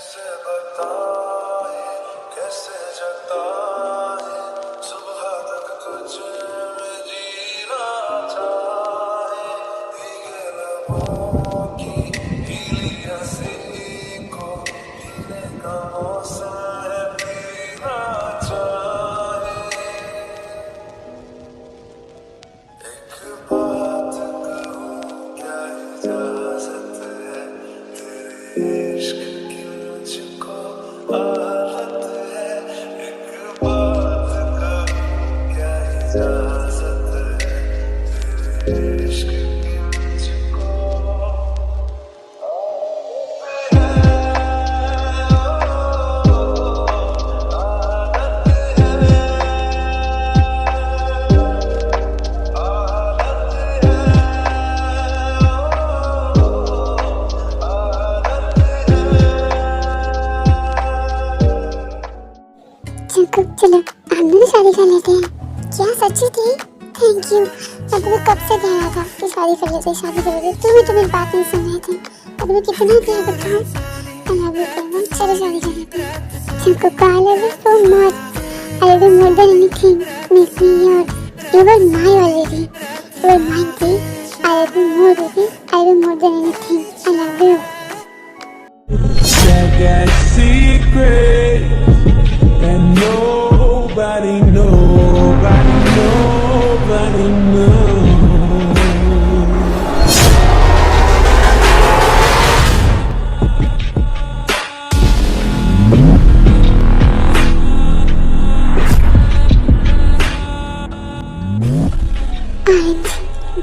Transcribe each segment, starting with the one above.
कैसे बताए कैसे जताए सुबह तक कुछ में जीना चाहे भीगे लबों की गीली हंसी को पीने का मौसम है पीना चाहे एक बात कहूँ क्या इजाजत है तेरे इश्क की मुझको आदत है एक बात कहूँ क्या इजाजत है तेरे इश्क की मुझको चलो हम दोनों शादी कर लेते हैं। क्या सच्ची थी? Thank you. मैं तुम्हें कब से कह रहा था कि शादी कर लेते शादी कर लेते, तुम तो मेरी बात नहीं सुन रहे थे। अब तुम्हें कितना प्यार करता हूँ। I love you so much. चलो शादी कर लेते हैं। Chinku I love you so much. I love you more than anything. Make me your. You were my already. You were mine थी। I love you more baby. I love you more than anything. I love you. That secret and nobody knows.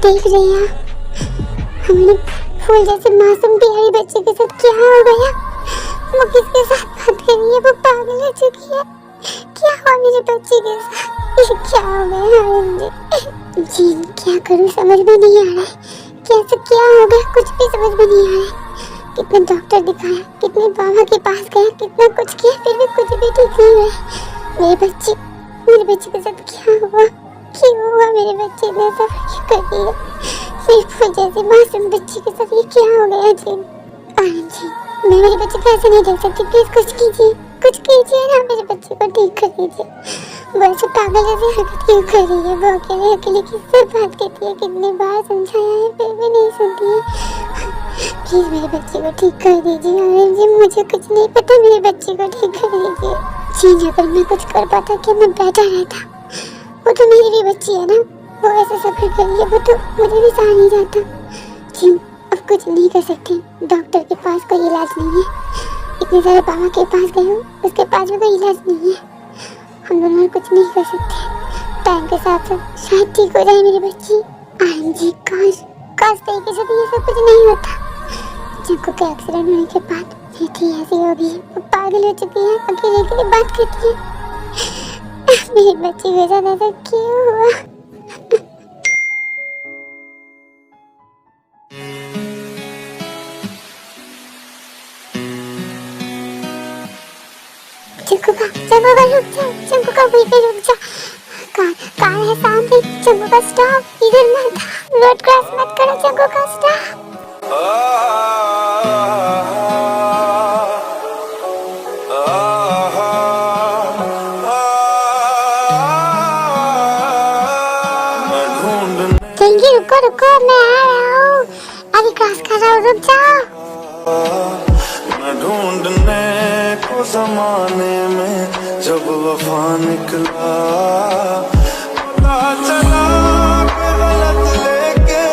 देख रही हैं हमने फूल जैसे मासूम प्यारी बच्चे के साथ क्या हो गया। वो किसके साथ बात कर रही है? वो पागल हो चुकी है। क्या हुआ मेरे बच्चे के साथ? ये क्या हो गया मुझे? जी क्या करूं समझ में नहीं आ रहा है। कैसे क्या हो गया कुछ भी समझ में नहीं आ रहा है। कितने डॉक्टर दिखाया, कितने बाबा के पास गया, कितना कुछ किया, फिर भी कुछ भी ठीक नहीं हुआ। मेरे बच्चे के साथ क्या हुआ? क्यों हुआ मेरे बच्चे ने ऐसा कर दिया? फिर फूल जैसे मासूम बच्चे के साथ ये क्या हो गया? जी मैं मेरे बच्चे को ऐसे नहीं देख सकती। प्लीज कुछ कीजिए ना, मेरे बच्चे को ठीक कर दीजिए। वो ऐसे पागल जैसी हरकत क्यों कर रही है? वो अकेले किससे बात करती है? कितने बार समझाया है फिर भी नहीं सुनती है। प्लीज मेरे बच्चे को ठीक कर दीजिए। अरे जी मुझे कुछ नहीं पता, मेरे बच्चे को ठीक कर दीजिए। जी अगर मैं कुछ कर पाता क्या मैं बैठा रहता? वो तो मेरी भी बच्ची है ना। वो ऐसे सफर कर रही है, वो तो मुझे भी सहा नहीं जाता। जी अब कुछ नहीं कर सकते। डॉक्टर के पास कोई इलाज नहीं है। इतने सारे बाबा के पास गए हूँ, उसके पास भी कोई इलाज नहीं है। हम दोनों कुछ नहीं कर सकते। टाइम के साथ साथ शायद ठीक हो जाए मेरी बच्ची। जी काश तरीके से भी ये सब कुछ नहीं होता। चिंकू के एक्सीडेंट होने के बाद थी ऐसी हो गई, वो पागल हो चुकी है, अकेले बात करती है। मेरी बच्ची के साथ ऐसा क्यों हुआ? चंकू का वहीं पे रुक जा। कार है सामने। चंकू का स्टॉप। इधर मत, रोड क्रॉस मत करो। चंकू का स्टॉप। रुको मैं आ रहा हूँ। अभी क्रॉस कर रहा हूँ, रुक जाओ। मैं ढूंढने को जमाने में जब वफा निकला, पता चला कि गलत लेके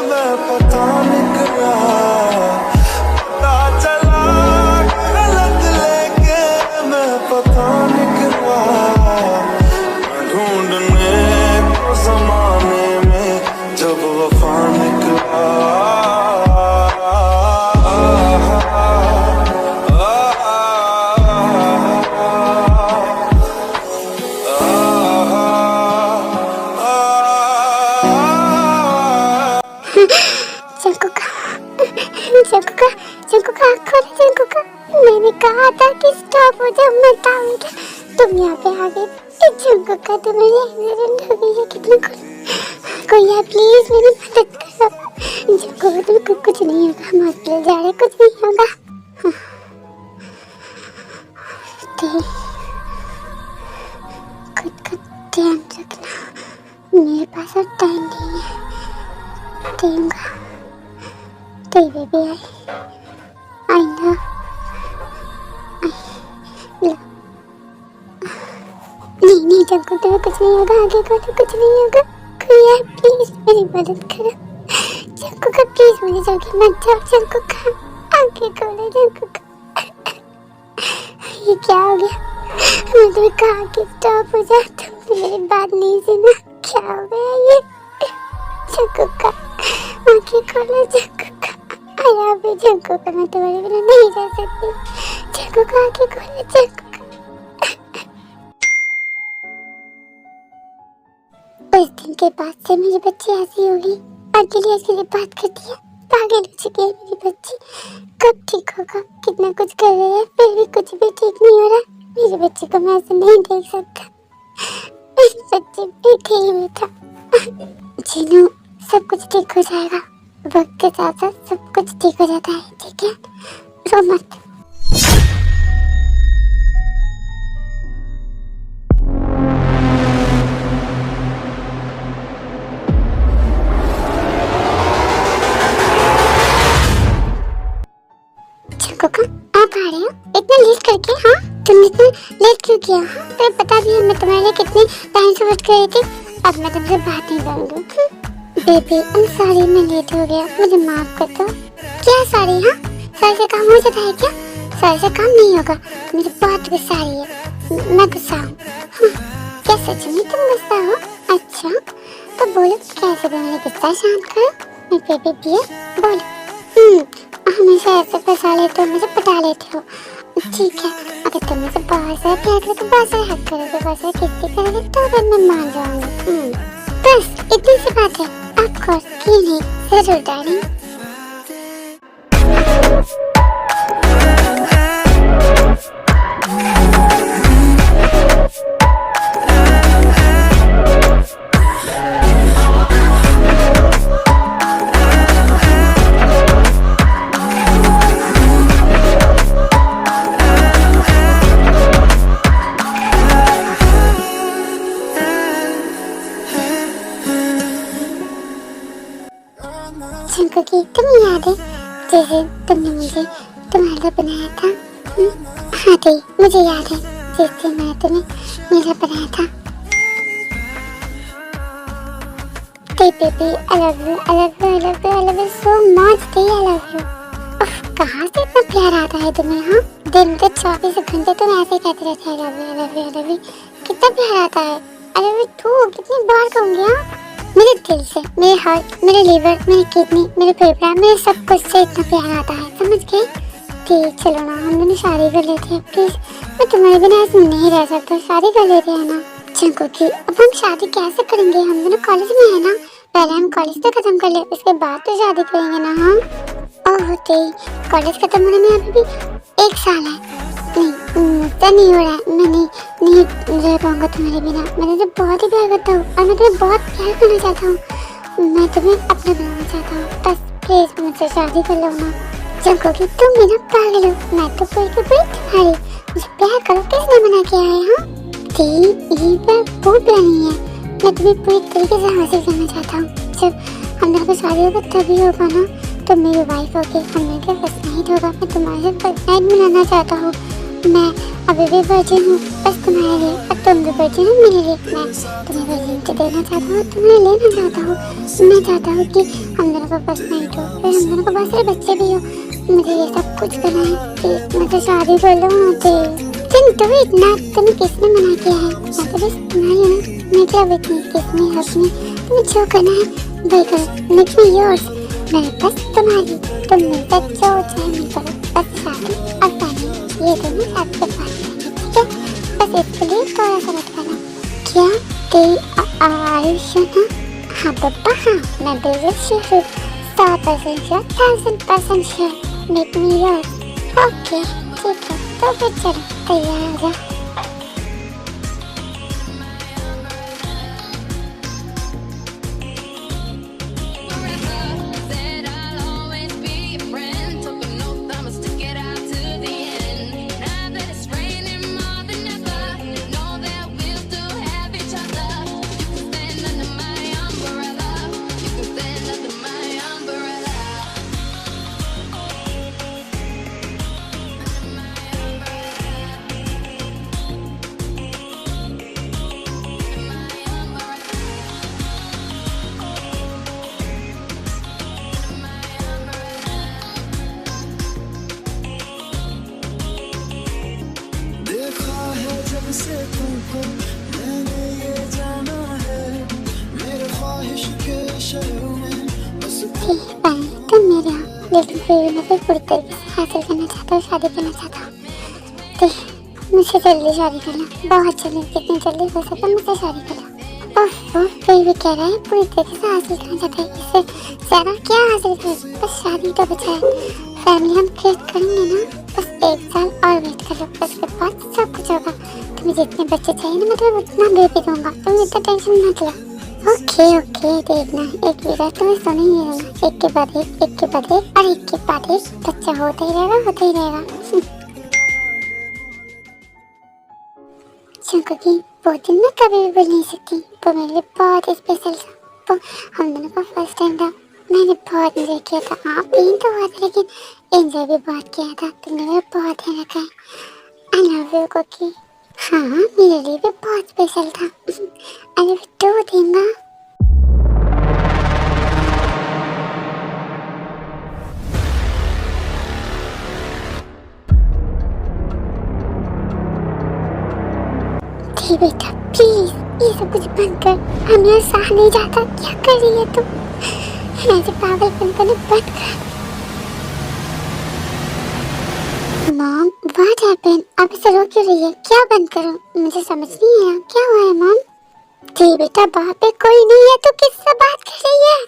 मैं पता निकला। पता चला कि गलत लेके मैं पता निकला। मैं ढूंढने को जमाने में जब वफा निकला। मैंने कहा था कि स्टॉप हो जाओ, मत आओ। तुम यहाँ पे आ गए। चंकू का तो मेरे एक्सीडेंट हो गई है। कितना कोई है प्लीज मेरी मदद करो। चंकू को कुछ नहीं होगा। हम हॉस्पिटल जा रहे, कुछ नहीं होगा। खुद का ध्यान रखना, मेरे पास अब टाइम नहीं है। देऊंगा, तेरी बेबी आई लव नहीं जंको, तुम्हें कुछ नहीं होगा, आगे को तो कुछ नहीं होगा। भैया प्लीज मेरी मदद करो, जंको का प्लीज मुझे जाके मत जाओ। जंको का आगे खोलो, जंको का। ये क्या हो गया? मैं तुम्हें कहा कि स्टॉप हो जा, तुमने मेरी बात नहीं सुना। क्या हो गया ये? जंको का आगे खोलो, जंको का। आया भी जंको का, मैं तुम्हारे बिना नहीं रह सकती। जंको का आगे खोलो, जंको। उस दिन के बाद से मेरी बच्ची ऐसी हो गई, अकेली अकेली बात करती है, पागल हो चुकी है मेरी बच्ची। कब ठीक होगा? कितना कुछ कर रही है, फिर भी कुछ भी ठीक नहीं हो रहा। मेरी बच्ची को मैं ऐसे नहीं देख सकता। मेरी बच्ची बैठे ही बैठा। जीनू, सब कुछ ठीक हो जाएगा, वक्त के साथ साथ सब कुछ ठीक हो जाता है, ठीक है? रो मत। आप आ रहे हो इतना लेट करके? हाँ, तुमने इतना लेट क्यों किया? हाँ, तो पता भी है मैं तुम्हारे लिए कितने टाइम से वेट कर रही थी। अब मैं तुमसे बात नहीं करूंगी। बेबी आई एम सॉरी, मैं लेट हो गया, मुझे माफ कर दो। क्या सॉरी? हाँ, सॉरी से काम हो जाता है क्या? सॉरी से काम नहीं होगा, मुझे बहुत गुस्सा आ रही है, मैं गुस्सा हूँ। हाँ, क्या सच में तुम गुस्सा हो? अच्छा तो बोलो कैसे मेरे गुस्सा शांत करो। मैं बेबी डियर बोलो। हमेशा ऐसे फंसा लेते हो, मुझे पटा लेते हो। ठीक है, अगर तुम मुझे बहुत सारा प्यार करो तो बहुत सारा हक करोगे, बहुत सारा किस्ती करोगे तो फिर मैं मान जाऊंगी। बस इतनी सी बात है। ऑफ कोर्स, क्यों नहीं, जरूर डार्लिंग। की तुम्हें याद है जैसे तुमने मुझे तुम्हारे लिए बनाया था? हाँ दी, मुझे याद है जिस दिन मैं तुम्हें मेरा बनाया था। Baby I love you, I love you, I love you, I love you so much the, I love you. कहाँ से इतना प्यार आता है तुम्हें? हाँ, दिन के 24 घंटे तुम ऐसे कहते रहते हो आई love you, I love you, I love you. कितना प्यार आता है। आई लव यू टू कितनी बार कहूँगी? हाँ, मेरे दिल से, मेरे हार्ट, मेरे लीवर, मेरी किडनी, मेरे फेफड़ा, मेरे सब कुछ से इतना प्यार आता है, समझ गए? ठीक, चलो ना हम दोनों शादी कर लेते हैं प्लीज। मैं तुम्हारे बिना ऐसे नहीं रह सकता, शादी कर लेते हैं ना। चंको की अब हम शादी कैसे करेंगे? हम दोनों कॉलेज में है ना, पहले हम कॉलेज तो खत्म कर ले, उसके बाद तो शादी करेंगे ना। हाँ, ओह कॉलेज खत्म होने में अभी भी 1 साल है। मुझसे नहीं हो रहा है, मैं नहीं रह पाऊंगा तुम्हारे बिना। मैं तुझे बहुत ही प्यार करता हूँ और मैं तुम्हें बहुत प्यार करना चाहता हूँ। मैं तुम्हें अपना बनाना चाहता हूँ, बस प्लीज मुझसे शादी कर लो ना। चंको की तुम भी ना पागल हो, मैं तो पूरी की पूरी तुम्हारी, मुझे प्यार करो, किसने मना किया है? हाँ ये प्यार वो प्यार नहीं है, मैं तुम्हें पूरी तरीके से हासिल करना चाहता हूँ। जब हम दोनों को शादी होगा तभी होगा ना, तो मेरी वाइफ होगी, हम लोग का फर्स्ट नाइट होगा। मैं तुम्हारे साथ फर्स्ट नाइट मनाना चाहता हूँ। मैं अभी भी वर्जिन हूँ बस तुम्हारे लिए, और तुम भी वर्जिन हो मेरे लिए। मैं तुम्हें वर्जिनिटी देना चाहता हूँ, तुम्हें लेना चाहता हूँ। मैं चाहता हूँ कि हम दोनों का फर्स्ट नाइट हो, फिर हम दोनों को बहुत सारे बच्चे भी हो। मुझे ये सब कुछ करना है, प्लीज मुझे शादी कर लो। तुम्हें इतना तुम्हें किसने मना किया है? मैं तो बस तुम्हारी हूँ, मैं क्या विटनी किसने हकनी, तुम्हें जो करना है वही करो, मेक मी योर्स। मैं बस तुम्हारी, तुम मेरे साथ जो चाहे मैं करो, बस शादी और फैमिली ये दोनों साथ के पास रहेंगे, ठीक है? बस इसके लिए थोड़ा सा मत करना। क्या आयुष्य? हाँ पप्पा हाँ, मैं बिल्कुल श्योर हूँ, 100% sure, 1000% sure, make me yours. Okay ठीक है, तो फिर चलो तैयार हो जा। Friend, took a note, I'ma stick it out to the end. Now that it's raining, को मैंने ये जाना है मेरे ख्वाहिश के शहर में बस तुम मेरे हो, लेकिन फिर भी मैं पूरी तरीके से हासिल करना चाहता हूँ, शादी करना चाहता हूँ। तो मुझसे जल्दी शादी करना, बहुत जल्दी, जितनी जल्दी हो सके मुझसे शादी करना। ओह फिर भी कह रहा है पूरी तरीके से हासिल करना चाहता है, इससे ज़्यादा क्या हासिल करें, बस शादी तो बचा है। फैमिली हम क्रिएट करेंगे ना, बस 1 साल और वेट कर लो, उसके बाद सब कुछ होगा। तुम्हें जितने बच्चे चाहिए ना, मैं तुम्हें उतना बेबी दूंगा, तुम इतना टेंशन मत लो। ओके देखना, एक वीडियो तुम्हें सुन ही रहेगा, एक के बाद एक, एक के बाद एक और एक के बाद एक बच्चा होता ही रहेगा, होता ही रहेगा। क्योंकि वो दिन मैं कभी भी भूल नहीं सकती, वो मेरे लिए बहुत स्पेशल था। वो हम दोनों का फर्स्ट टाइम था, मैंने बहुत एंजॉय किया था। आप पेन तो हुआ था लेकिन एंजॉय भी बहुत किया था, तुमने मेरा बहुत ध्यान रखा है। I love you Cookie. हाँ मेरे लिए भी बहुत स्पेशल था। आई लव यू टू देंगा। बेटा प्लीज ये सब कुछ बंद कर, हमें सह नहीं जाता। क्या कर रही है तुम? ऐसे पागलपन करना बंद कर। Mom what happened? आप इसे रोक क्यों रही है? क्या बंद करूं? मुझे समझ नहीं आया, क्या हुआ है मॉम? जी बेटा वहाँ पे कोई नहीं है तो किससे बात कर रही है?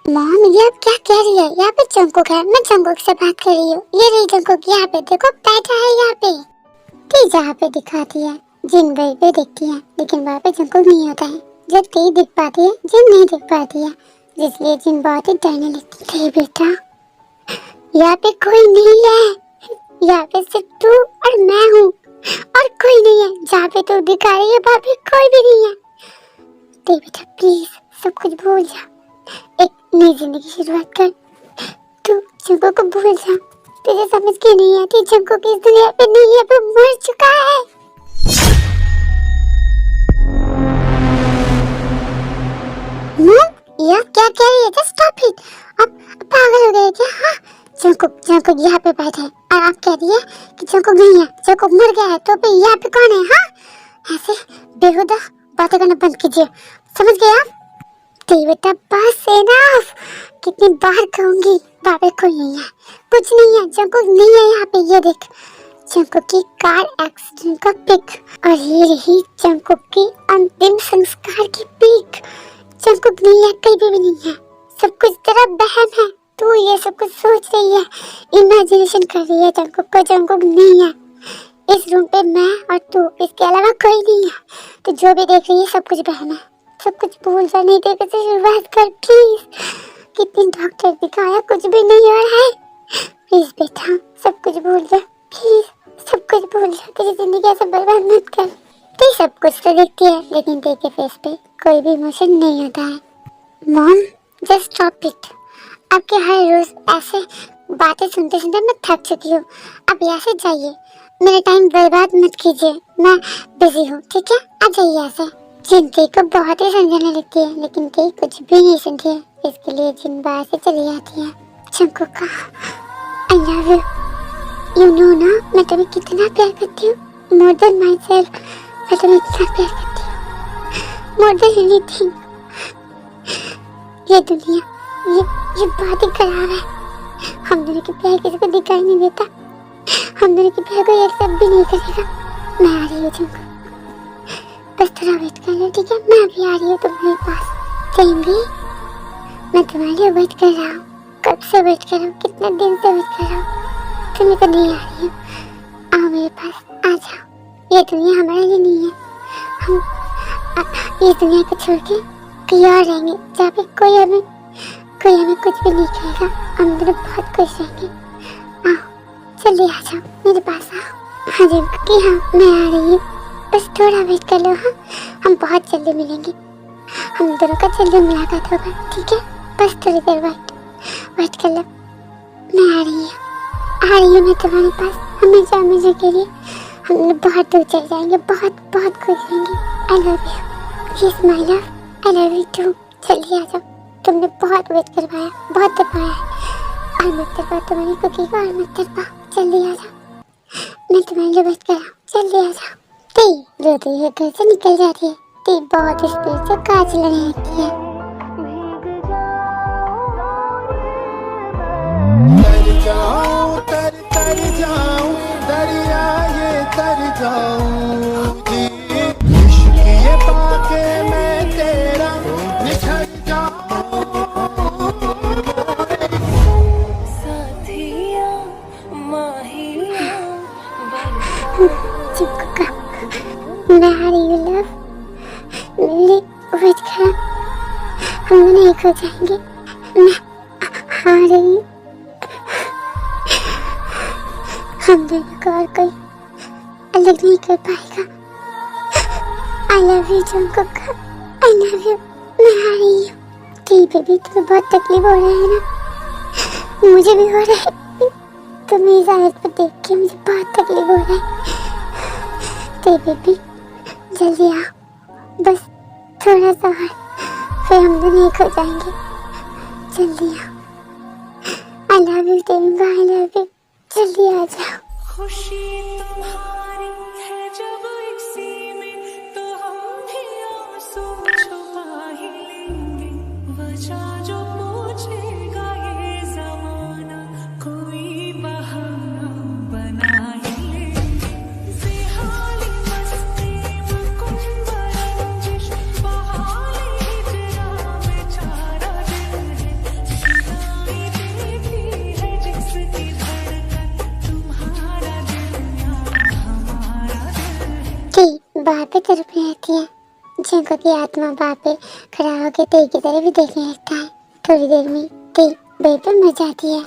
मॉम ये आप क्या कह रही है? यहाँ पे जंकुक है, मैं जंकुक से बात कर रही हूँ। ये रही जंकुक, यहाँ पे देखो बैठा है यहाँ पे। ती जहाँ पे दिखाती है जिन वही पे दिखती है, लेकिन वहाँ पे जंकुक नहीं होता है। जब ती दिख पाती है जिन नहीं दिख पाती है, जिसलिए जिन बहुत ही डरने लगती है। बेटा यहाँ पे कोई नहीं है, यहाँ पे सिर्फ तू और मैं हूँ और कोई नहीं है। जहाँ पे तू दिखा रही है वहाँ पे कोई भी नहीं है। ते बेटा प्लीज सब कुछ भूल जा, एक नई जिंदगी की शुरुआत कर। तू जंकुक को भूल जा, तुझे समझ के नहीं आती जंकुक इस दुनिया पे नहीं है, वो मर चुका है। यह क्या कह रही है? Just stop it. अब पागल हो गए क्या? हाँ जंकुक यहाँ पे बैठे है और आप कह रही है कि जंकुक नहीं है, जंकुक मर गया है, तो फिर यहाँ पे कौन है? हाँ ऐसे बेहुदा बातें करना बंद कीजिए, समझ गए आप? तो बेटा बस एनफ, कितनी बार कहूंगी, वहाँ पे कोई नहीं है, कुछ नहीं है, जंकुक नहीं है यहाँ पे। ये देख जंकुक की कार एक्सीडेंट का पिक, और ये रही जंकुक की अंतिम संस्कार की पिक। जंकुक नहीं है, कहीं भी नहीं है, सब कुछ तेरा बहम है। तू ये सब कुछ सोच रही है, इमेजिनेशन कर रही है। जंकुक को जंकुक नहीं है। इस रूम पे मैं और तू, इसके अलावा कोई नहीं है। तो जो भी देख रही है सब कुछ बहम है, सब कुछ भूल जा, नहीं देखे से शुरुआत कर प्लीज। कितनी डॉक्टर दिखाया, कुछ भी नहीं हो रहा है। प्लीज बेटा सब कुछ भूल जा, प्लीज सब कुछ भूल जा, तेरी जिंदगी ऐसे बर्बाद मत कर। तू सब कुछ तो देखती है लेकिन तेरे फेस पे कोई भी इमोशन नहीं होता है। मॉम जस्ट स्टॉप इट, आपके हर रोज ऐसे बातें सुनते सुनते मैं थक चुकी हूँ। अब यहाँ से जाइए, मेरा टाइम बर्बाद मत कीजिए, मैं बिजी हूँ, ठीक है? आ जाइए ऐसे। जिन ती को बहुत ही समझाने लगती है लेकिन ती कुछ भी नहीं सुनती है, इसके लिए जिन बाहर से चली जाती है। जंकुक का आई लव यू, यू नो ना मैं तुम्हें कितना प्यार करती हूँ, मोर देन माई सेल्फ। मैं तुम्हें इतना प्यार करती हूँ, मोर देन एनीथिंग। ये दुनिया ये बहुत ही खराब है, हम दोनों के प्यार किसी को दिखाई नहीं देता, हम दोनों के प्यार को एक्सेप्ट भी नहीं करेगा। मैं आ रही हूँ जंकुक, बस थोड़ा वेट कर लो, ठीक है? मैं अभी आ रही हूँ तुम्हारे पास। चलेंगी? मैं तुम्हारे लिए वेट कर रहा हूँ, कब से वेट कर रहा हूँ, कितने दिन से वेट कर रहा हूँ। तुम्हें तो नहीं आ रही हूँ, आओ मेरे पास, आ जाओ। ये दुनिया हमारे लिए नहीं है, हम इस दुनिया को छोड़ के कहीं और रहेंगे जहाँ पे कोई हमें कुछ भी नहीं कहेगा। हम दोनों बहुत खुश रहेंगे। आओ जल्दी आ जाओ, मेरे पास आओ। हाँ जी हाँ मैं आ रही हूँ, बस थोड़ा वेट कर लो। हाँ हम बहुत जल्दी मिलेंगे, हम दोनों का जल्दी मुलाकात होगा, ठीक है? बस थोड़ी देर वेट कर लो। मैं आ रही हूँ मैं तुम्हारे पास, हमेशा के लिए। हम लोग बहुत दूर चल जाएंगे, बहुत बहुत खुश रहेंगे। I love you, yes my love, I love you too. जल्दी आ जाओ, तुमने बहुत वेट करवाया, बहुत दबाया है, और मत दबाओ तुम्हारी कुकी को, और मत दबाओ। जल्दी आ जाओ, मैं तुम्हारे लिए वेट कर रहा हूँ, जल्दी आ जाओ। ती होते हुए घर से निकल जाती है। ती बहुत स्पीड से कार चलाने लगती है। तर जाऊं दरिया ये तर जाऊं जी, इश्क ये पाके मैं तेरा निखर जाऊं। साथिया माहिया चिपका मैं आ रही हूँ लव, मेरी वेट करो, हम दोनों एक हो जाएंगे। मैं आ रही हूँ, हम दोनों को और कोई अलग नहीं कर पाएगा। I love you Jungkook, I love you। मैं आ रही हूँ। ठीक बेबी, तुम्हें बहुत तकलीफ हो रहा है ना? मुझे भी हो रहा है। तुम्हें इस हालत पर देख के मुझे बहुत तकलीफ हो रहा है। ठीक बेबी, जल्दी आओ, बस थोड़ा सा और, फिर हम दोनों एक हो जाएंगे। जल्दी आओ। I love you तेरुंगा, I love you। जल्दी आ जाओ। खुशी तुम्हारी है जब इसी में, तो हम भी आंसू छुपा ही लेंगे। वजह जो पूछेगा ये जमाना, कोई बहाना बना ही लेंगे। बेहाली मस्ती मुकुंद रंजिश, बहाली हिजरा बेचारा दिल है। जुदाई देखी है जिसकी धड़कन, तुम्हारा दिल या हमारा दिल है। ती बाहर पे तड़पने लगती है। जंकुक की आत्मा बाहर पे खड़ा होकर ती की तरफ भी देखने लगता है। थोड़ी देर में ती बेड पे मर जाती है।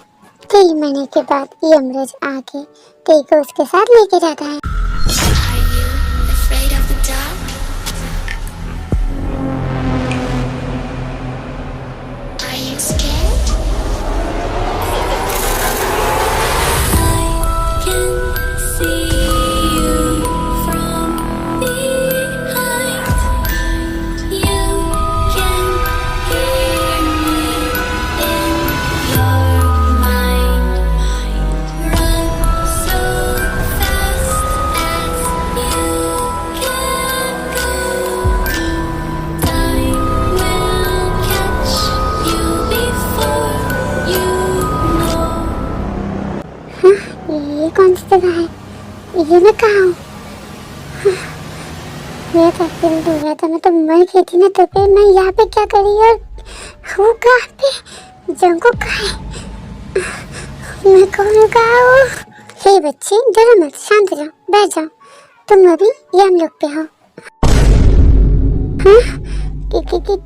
ती मरने के बाद यमराज आके ती को उसके साथ लेके जाता है। Are you afraid of the dark? Are you scared? I can see you from behind. You can hear me in your mind. Run so fast as you can go. Time will catch you before you know. ये कौन सी जगह है? ये मैं कहाँ हूँ? मेरा तो एक्सीडेंट हो गया था, मैं तो मर गई थी ना, तो फिर मैं यहाँ पे क्या कर रही और हूँ कहाँ पे? जंकुक कहाँ है? मैं कौन हूँ, कहाँ हूँ? हे बच्चे, डरो मत, शांत रहो, बैठ जाओ। तुम अभी यमलोक पे हो। हाँ?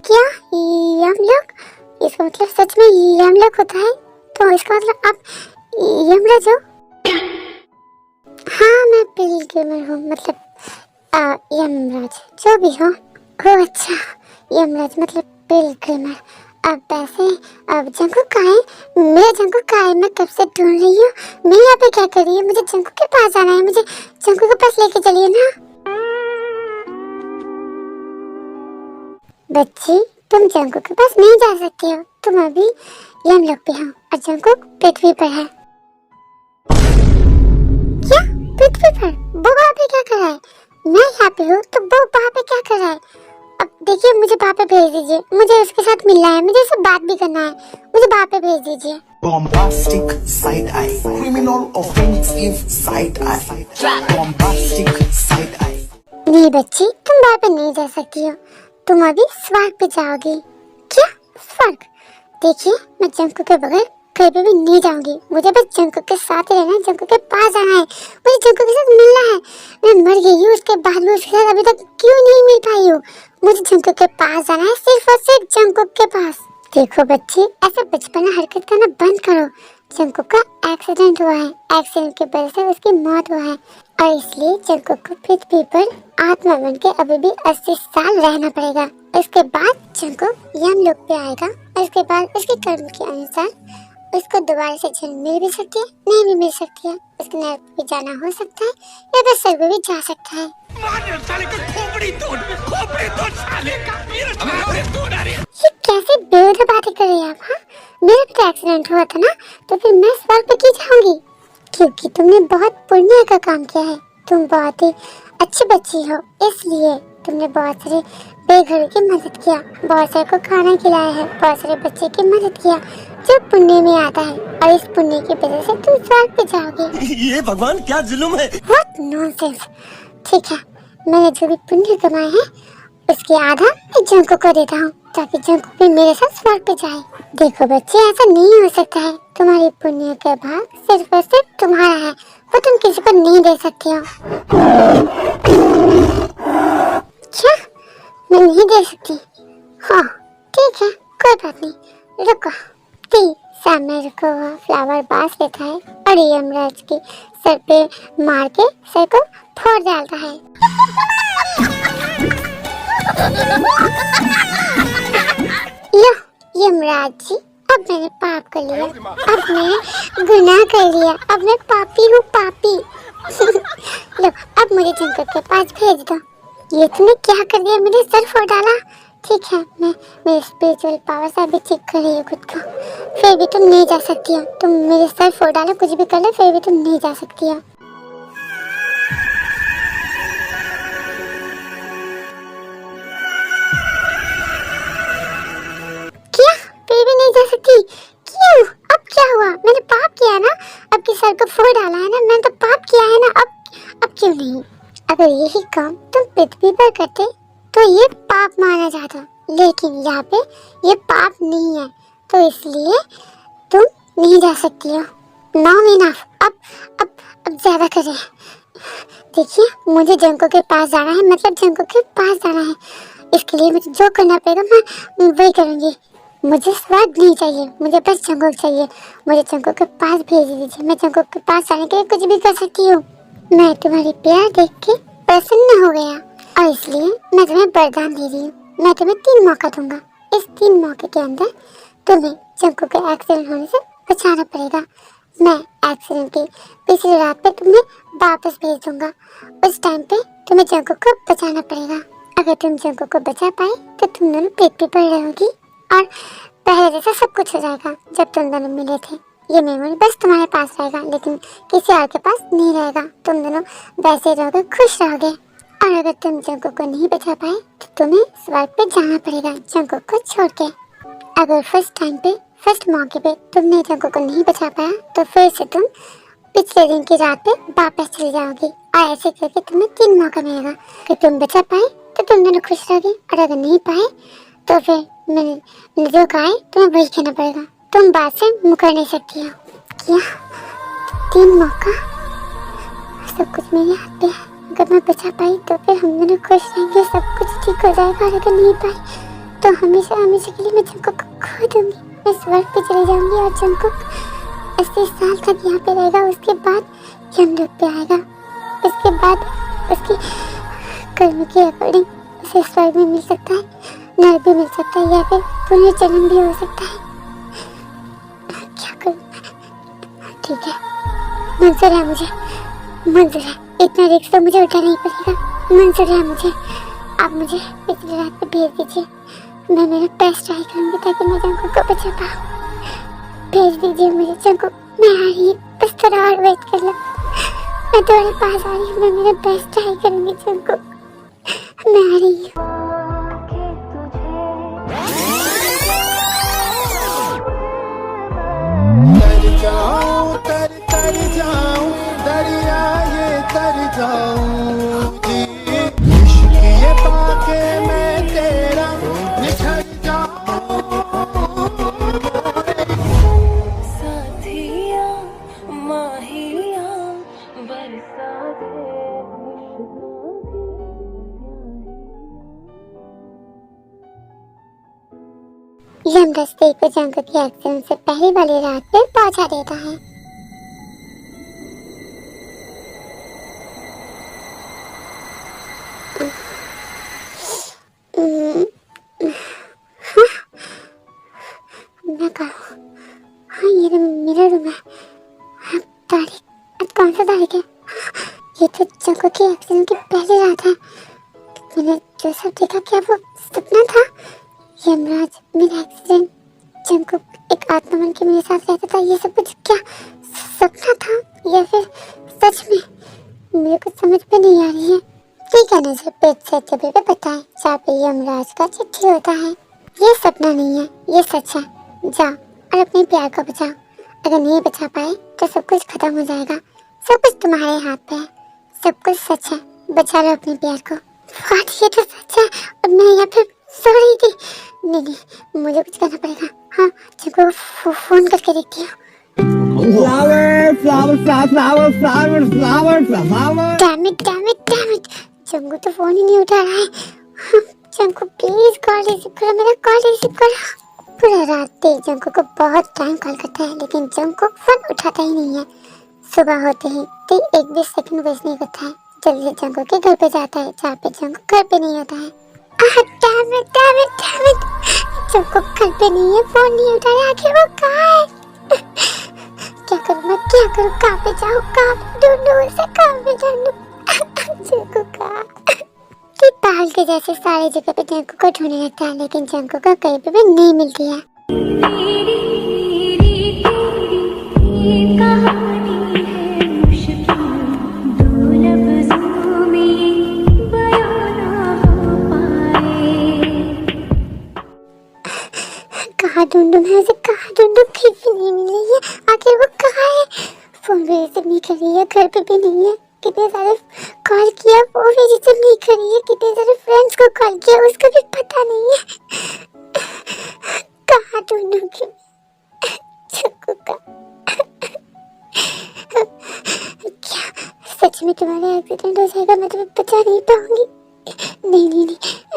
क्या? यमलोक? इसका मतलब सच में यमलोक होता है? तो इसका मतलब आप यमराज हो? हाँ, मैं पिलग्रिमर हूँ, मतलब यमराज, जो भी हो। ओह अच्छा, यमराज मतलब पिलग्रिमर। अब वैसे अब जंकुक कहाँ है? मेरा जंकुक कहाँ है? मैं कब से ढूंढ रही हूँ। मैं यहाँ पे क्या कर रही हूँ? मुझे जंकुक के पास जाना है, मुझे जंकुक के पास लेके चलिए ना। बच्ची, तुम जंकुक के पास नहीं जा सकती हो, तुम अभी यमलोक पे हो और जंकुक पृथ्वी पर है। क्या? पृथ्वी पर? वो वहाँ पे क्या कर रहा है? मैं यहाँ पे हूँ तो वो वहाँ पे क्या कर रहा है? अब देखिए, मुझे वहाँ पे भेज दीजिए, मुझे उसके साथ मिलना है, मुझे उससे बात भी करना है, मुझे वहाँ पे भेज दीजिए। Bombastic side eye, criminal offensive side eye, bombastic side eye. नहीं बच्ची, तुम वहाँ पे नहीं जा सकती हो, तुम अभी स्वर्ग पे जाओगी। क्या? स्वर्ग? देखिए, मैं जंकुक के बगैर कहीं पे भी नहीं जाऊंगी, मुझे बस जंकुक के साथ ही रहना है, जंकुक के पास जाना है, मुझे जंकुक के साथ मिलना है। मैं मर गई हूँ, उसके बाद भी उसके साथ अभी तक क्यों नहीं मिल पाई हूँ? मुझे जंकुक के पास जाना है, सिर्फ और सिर्फ जंकुक के पास। देखो बच्ची, ऐसे बचपना हरकत करना बंद करो। जंकुक का एक्सीडेंट हुआ है, एक्सीडेंट की वजह से उसकी मौत हुआ है और इसलिए जंकुक को पृथ्वी पर आत्मा बन के अभी भी 80 साल रहना पड़ेगा। इसके बाद जंकुक यमलोक पे आएगा और इसके बाद उसके कर्म के अनुसार उसको दोबारा से जन्म मिल भी सकती है, नहीं भी मिल सकती है। उसके नरक भी जाना हो सकता है या फिर स्वर्ग भी जा सकता है। ये कैसे बेवजह बातें कर रही हैं आप? हाँ, मेरा तो एक्सीडेंट हुआ था ना, तो फिर मैं स्वर्ग पे क्यों जाऊंगी? क्योंकि तुमने बहुत पुण्य का काम किया है, तुम बहुत ही अच्छी बच्ची हो, इसलिए तुमने बहुत सारे बेघरों की मदद किया, बहुत सारे को खाना खिलाया है, बहुत सारे बच्चे की मदद किया, जो पुण्य में आता है। और इस पुण्य की वजह से तुम स्वर्ग पे जाओगे। ये भगवान क्या जुल्म है। What nonsense! ठीक है, मैंने जो भी पुण्य कमाए हैं उसके आधा मैं जंको को देता हूँ, ताकि जंको भी मेरे साथ स्वर्ग पे जाए। देखो बच्चे, ऐसा नहीं हो सकता है। तुम्हारी पुण्य का भाग सिर्फ और सिर्फ तुम्हारा है, वो तुम किसी को नहीं दे सकते हो। क्या? मैं नहीं दे सकती? हाँ ठीक है, कोई बात नहीं। रुको, सामने रुको हुआ फ्लावर बास लेता है और यमराज के सर पे मार के सर को फोड़ डालता है। लो यमराज जी, अब मैंने पाप कर लिया, अब मैंने गुनाह कर लिया, अब मैं पापी हूँ, पापी। लो अब मुझे जंगल के पास भेज दो। ये तुमने क्या कर दिया, मेरे सर फोड़ डाला। ठीक है, मैं मेरे स्पिरिचुअल पावर से अभी चेक कर रही हूँ खुद को, फिर भी तुम नहीं जा सकती हो। तुम मेरे सर फोड़ डालो, कुछ भी कर लो, फिर भी तुम नहीं जा सकती हो। क्या? फिर भी नहीं जा सकती? क्यों? अब क्या हुआ? मैंने पाप किया ना, अब की सर को फोड़ डाला है ना, मैंने तो पाप किया है ना, अब क्यों नहीं? अगर यही काम तुम पृथ्वी पर करते तो ये पाप माना जाता, लेकिन यहाँ पे ये पाप नहीं है, तो इसलिए तुम नहीं जा सकती हो। नाउ इनफ, अब ज्यादा करें। देखिए, मुझे जंको के पास जाना है, मतलब जंको के पास जाना है। इसके लिए मुझे जो करना पड़ेगा मैं वही करूँगी। मुझे स्वर्ग नहीं चाहिए, मुझे बस जंको चाहिए। मुझे जंको के पास भेज दीजिए, मैं जंको के पास जाने के लिए कुछ भी कर सकती हूँ। मैं तुम्हारी प्यार देख के प्रसन्न हो गया और इसलिए मैं तुम्हें वरदान दे रही हूँ। मैं तुम्हें 3 मौका दूंगा। इस 3 मौके के अंदर तुम्हें जंको के एक्सीडेंट होने से बचाना पड़ेगा। मैं एक्सीडेंट की पिछली रात पे तुम्हें वापस भेज दूंगा। उस टाइम पे तुम्हें जंको को बचाना पड़ेगा। अगर तुम जंको को बचा पाए तो तुम दोनों पृथ्वी पर रहोगी और पहले जैसा सब कुछ हो जाएगा जब तुम दोनों मिले थे। ये मेमोरी बस तुम्हारे पास रहेगा, लेकिन किसी और के पास नहीं रहेगा। तुम दोनों वैसे रहोगे, खुश रहोगे। और अगर तुम जंको को नहीं बचा पाए तो तुम्हें स्वर्ग पे जाना पड़ेगा जंको को छोड़ के। अगर फर्स्ट टाइम पे, फर्स्ट मौके पे तुमने जंको को नहीं बचा पाया तो फिर से तुम पिछले दिन की रात पे वापस चली जाओगी और ऐसे करके तुम्हें 3 मौका मिलेगा। अगर तुम बचा पाए तो तुम दोनों खुश रहोगे, और अगर नहीं पाए तो फिर मैंने जो कहा है तुम्हें वही कहना पड़ेगा। तुम बात से मुकर नहीं सकती हो। क्या? 3 मौका? सब कुछ मेरे हाथ पे है। अगर मैं बचा पाई तो फिर हम दोनों खुश रहेंगे, सब कुछ ठीक हो जाएगा। और अगर नहीं पाई तो हमेशा हमेशा के लिए मैं जंको को खो दूंगी। मैं स्वर्ग पे चली जाऊंगी और जंको 80 साल तक यहाँ पे रहेगा। उसके बाद यमलोक पे आएगा। उसके बाद उसकी कर्म के अकॉर्डिंग उसे स्वर्ग में मिल सकता है, नरक भी मिल सकता है, या फिर पुनर्जन्म भी हो सकता है। क्या करूं? ठीक है, मंजूर है मुझे, मंजूर है। इतना रिस्क तो मुझे उठाना ही पड़ेगा। मंजूर है मुझे। आप मुझे पिछली रात पे भेज दीजिए। मैं मेरा बेस्ट ट्राई करूँगी ताकि मैं जंको को बचा पाऊँ। भेज दीजिए मुझे जंको। मैं आ रही हूँ, बस थोड़ा और वेट कर लो। मैं तुम्हारे पास आ रही हूँ। मैं मेरा बेस्ट ट्राई करूँगी जंको। मैं आ रही हूँ। तर जाऊं दरिया ये तर जाऊं जी, इश्क ये पाके मैं तेरा निखर जाऊं। साथिया माहिया बरसा दे यमराज को जंको के एक्सीडेंट से पहले वाली रात पे पहुंचा देता है। मैं कहा, हाँ ये मेरा रूम है। हाँ, तारीख, आज कौन सा तारीख है? ये तो जंको के एक्सीडेंट की पहली रात है। मैंने जो सब देखा, क्या वो सपना था? यमराज, मेरा एक्सीडेंट, जंको एक आत्मा बन के मेरे साथ रहता था, ये सब कुछ क्या सपना था या फिर सच में? मेरे को समझ में नहीं आ रही है। ठीक है ना, जब पेट से जब पे बताएं जहाँ पे यमराज का चिट्ठी होता है। ये सपना नहीं है, ये सच है। जाओ और अपने प्यार को बचाओ। अगर नहीं बचा पाए तो सब कुछ खत्म हो जाएगा। सब कुछ तुम्हारे हाथ पे है, सब कुछ सच है। बचा लो अपने प्यार को। व्हाट, ये तो सच है और मैं यहाँ पे सो रही थी। नहीं नहीं, मुझे कुछ करना पड़ेगा। हाँ, चलो फोन करके देखती हूँ। डैम इट, चंगू तो फोन ही नहीं उठा रहा है। हाँ, चंगू प्लीज कॉल रिसीव करो, मेरा कॉल रिसीव करो। पूरा रात देख जंको को बहुत टाइम कॉल करता है लेकिन जंको फोन उठाता ही नहीं है। सुबह होते ही ते एक भी सेकंड वेस्ट नहीं करता है, जल्दी से जंको के घर पे जाता है जहाँ पे जंको घर पे नहीं होता है। डैम इट, जंको घर पे नहीं है, फोन नहीं उठा रहा, आखिर वो कहाँ है? क्या करूँ मैं, क्या करूँ, कहाँ पे जाऊँ, कहाँ पे ढूंढूं उसे, कहाँ पे ढूंढूं? जंको कहाँ? कि पागल के जैसे सारी जगह पे जंको को ढूंढने लगता है लेकिन जंको को कहीं पे भी नहीं मिलती है। कहाँ ढूंढूं मैं उसे, कहाँ ढूंढूं, कहीं भी नहीं मिल रही है। आखिर वो कहाँ है? फोन भी रिसीव नहीं कर रही है, घर पे भी नहीं है। कितने सारे कॉल किया, वो भी रिसीव नहीं कर रही है। कितने सारे फ्रेंड्स को कॉल किया, उसका भी पता नहीं है। कहाँ ढूंढूंगी मैं चक्कू का? क्या सच में तुम्हारा एक्सीडेंट हो जाएगा, मैं तुम्हें बचा नहीं पाऊंगी? नहीं,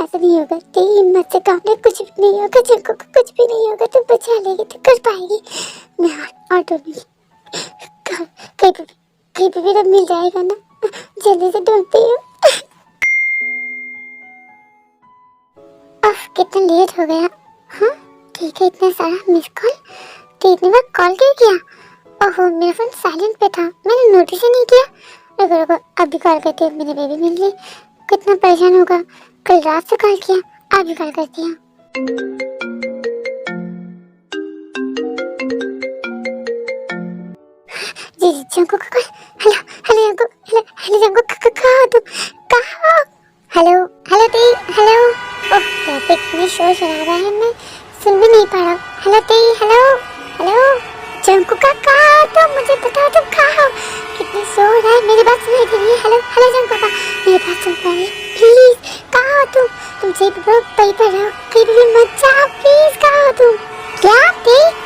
ऐसा नहीं होगा। तेरी हिम्मत से काम में कुछ भी नहीं होगा, चक्कू को कुछ भी नहीं होगा। तू बचा लेगी, तू कर पाएगी। मैं और ढूंढूंगी, कहीं पे भी तो मिल जाएगा ना। जल्दी से ढूंढती हूँ। कितना लेट हो गया। हाँ ठीक है, इतना सारा मिस कॉल तो इतनी बार कॉल क्यों किया? ओहो, मेरा फोन साइलेंट पे था, मैंने नोटिस ही नहीं किया। रुको, अभी कॉल करती हूँ, मेरी बेबी मिल गई। कितना परेशान होगा, कल रात से कॉल किया, अभी कॉल करती हूँ। जी जंको का कॉल। हेलो जंको, कहाँ हो तुम? कहाँ? हेलो ती, हेलो। ओह यहाँ पे इतनी शोर शराबा है, मैं सुन भी नहीं पा रहा हूँ। हेलो ती, हेलो जंको का, कहाँ हो तुम? मुझे बताओ तुम कहाँ हो? कितनी शोर है, मेरी बात सुनाई दे रही है? हेलो जंको का, मेरी बात सुन पा रही है? प्लीज कहाँ हो तुम? तुम जेब पर रहो, कहीं भी मत जाओ प्लीज। कहाँ हो तुम? क्या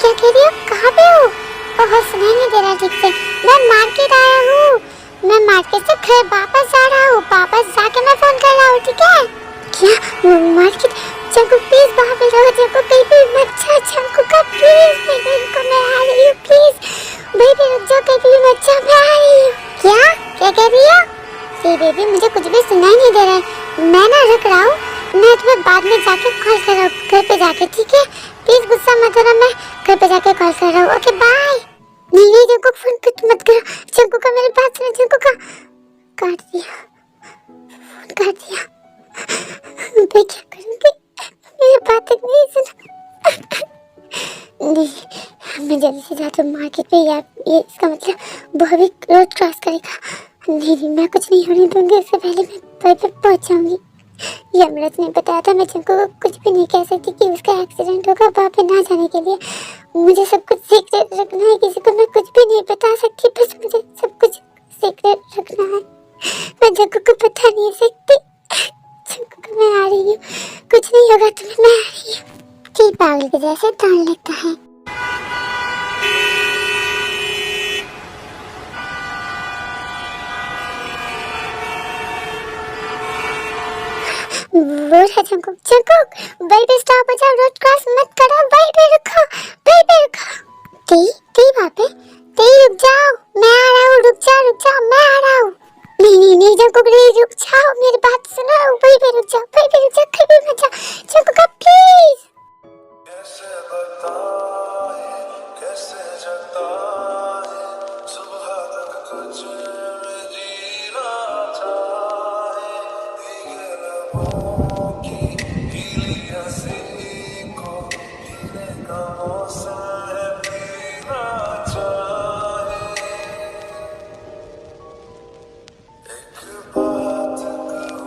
कह रही हो? कहाँ पे हो? ओह सुनाई नहीं दे रहा ठीक से। मैं मार्केट आया हूँ, मैं मार्केट से घर वापस आ रहा हूँ, वापस जाके मैं फोन कर रहा हूँ, ठीक है? क्या मार्केट? जंको प्लीज बाहर पे रहो, जंको कहीं भी मत जा, जंको का प्लीज, मैं आ रही हूँ प्लीज। बेबी रुक जाओ, कहीं भी मत जा, मैं आ रही हूँ। क्या कह रही हो? बेबी मुझे कुछ भी सुनाई नहीं दे रहा है, मैं ना रख रहा हूँ, मैं तुम्हें बाद में जाके कॉल कर रहा हूँ, घर पे जाके, ठीक है? प्लीज गुस्सा मत करो, मैं घर पे जाके कॉल कर रहा हूँ, ओके बाय। नहीं जंको फोन कट मत करो, जंको का मेरी बात सुनो, जंको का। काट दिया, फोन काट दिया। मैं क्या करूँगी, मेरी बात तक नहीं सुना। नहीं मैं जल्दी से जाता हूँ मार्केट पे, यार ये इसका मतलब वो अभी रोड क्रॉस करेगा। नहीं मैं कुछ नहीं होने दूंगी, इससे पहले मैं घर पे पहुँच जाऊँगी। यमराज ने बताया था मैं जंको को कुछ भी नहीं कह सकती कि उसका एक्सीडेंट होगा, वहाँ पे ना जाने के लिए मुझे सब कुछ सीक्रेट रखना है, किसी को मैं कुछ भी नहीं बता सकती, बस मुझे सब कुछ सीक्रेट रखना है। मैं जंको को बता नहीं सकती। जंको को मैं आ रही हूँ, कुछ नहीं होगा तुम्हें, मैं आ रही हूँ। ठीक पागल के जैसे दौड़ लगता है। वो है जंको, वहीं पे स्टॉप हो जाओ, रोड क्रॉस मत करो, वहीं पे रुको। ती वहाँ पे, रुक जाओ, मैं आ रहा हूँ, रुक जाओ, मैं आ रहा हूँ। नहीं जंको प्लीज रुक जाओ, मेरी बात सुनो, वहीं पे रुक जाओ, कहीं भी मत जाओ, जंको का प्लीज। कैसे बताए, कैसे जताए, सुबह तक कुछ में जीना चाहे, भीगे लबों की गीली हंसी को पीने का मौसम है, पीना चाहे। एक बात कहूँ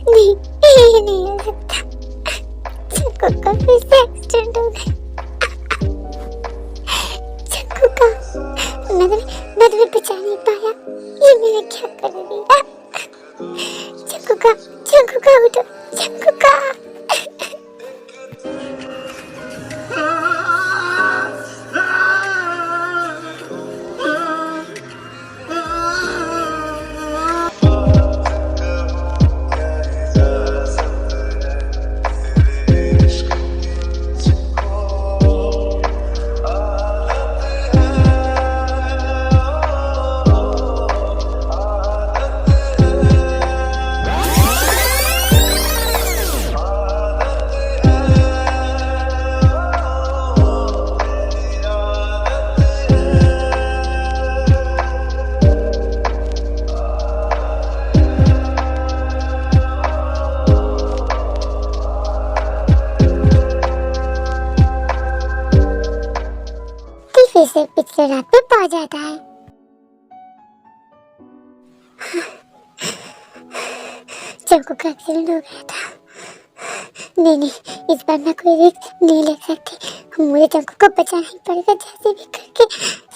नहीं, ये नहीं हो सकता। चक्कू का फिर से एक्सीडेंट हो गया। चक्कू का मैं तुम्हें बचा नहीं पाया। ये मैंने क्या कर दिया? चक्कू का उठो, चक्कू का। फिर से पिछले रात पे पहुंच जाता है। चक्कू का एक्सीडेंट हो गया था। नहीं, इस बार मैं कोई रिस्क नहीं ले सकती। मुझे चक्कू को बचाना ही पड़ेगा, जैसे भी करके।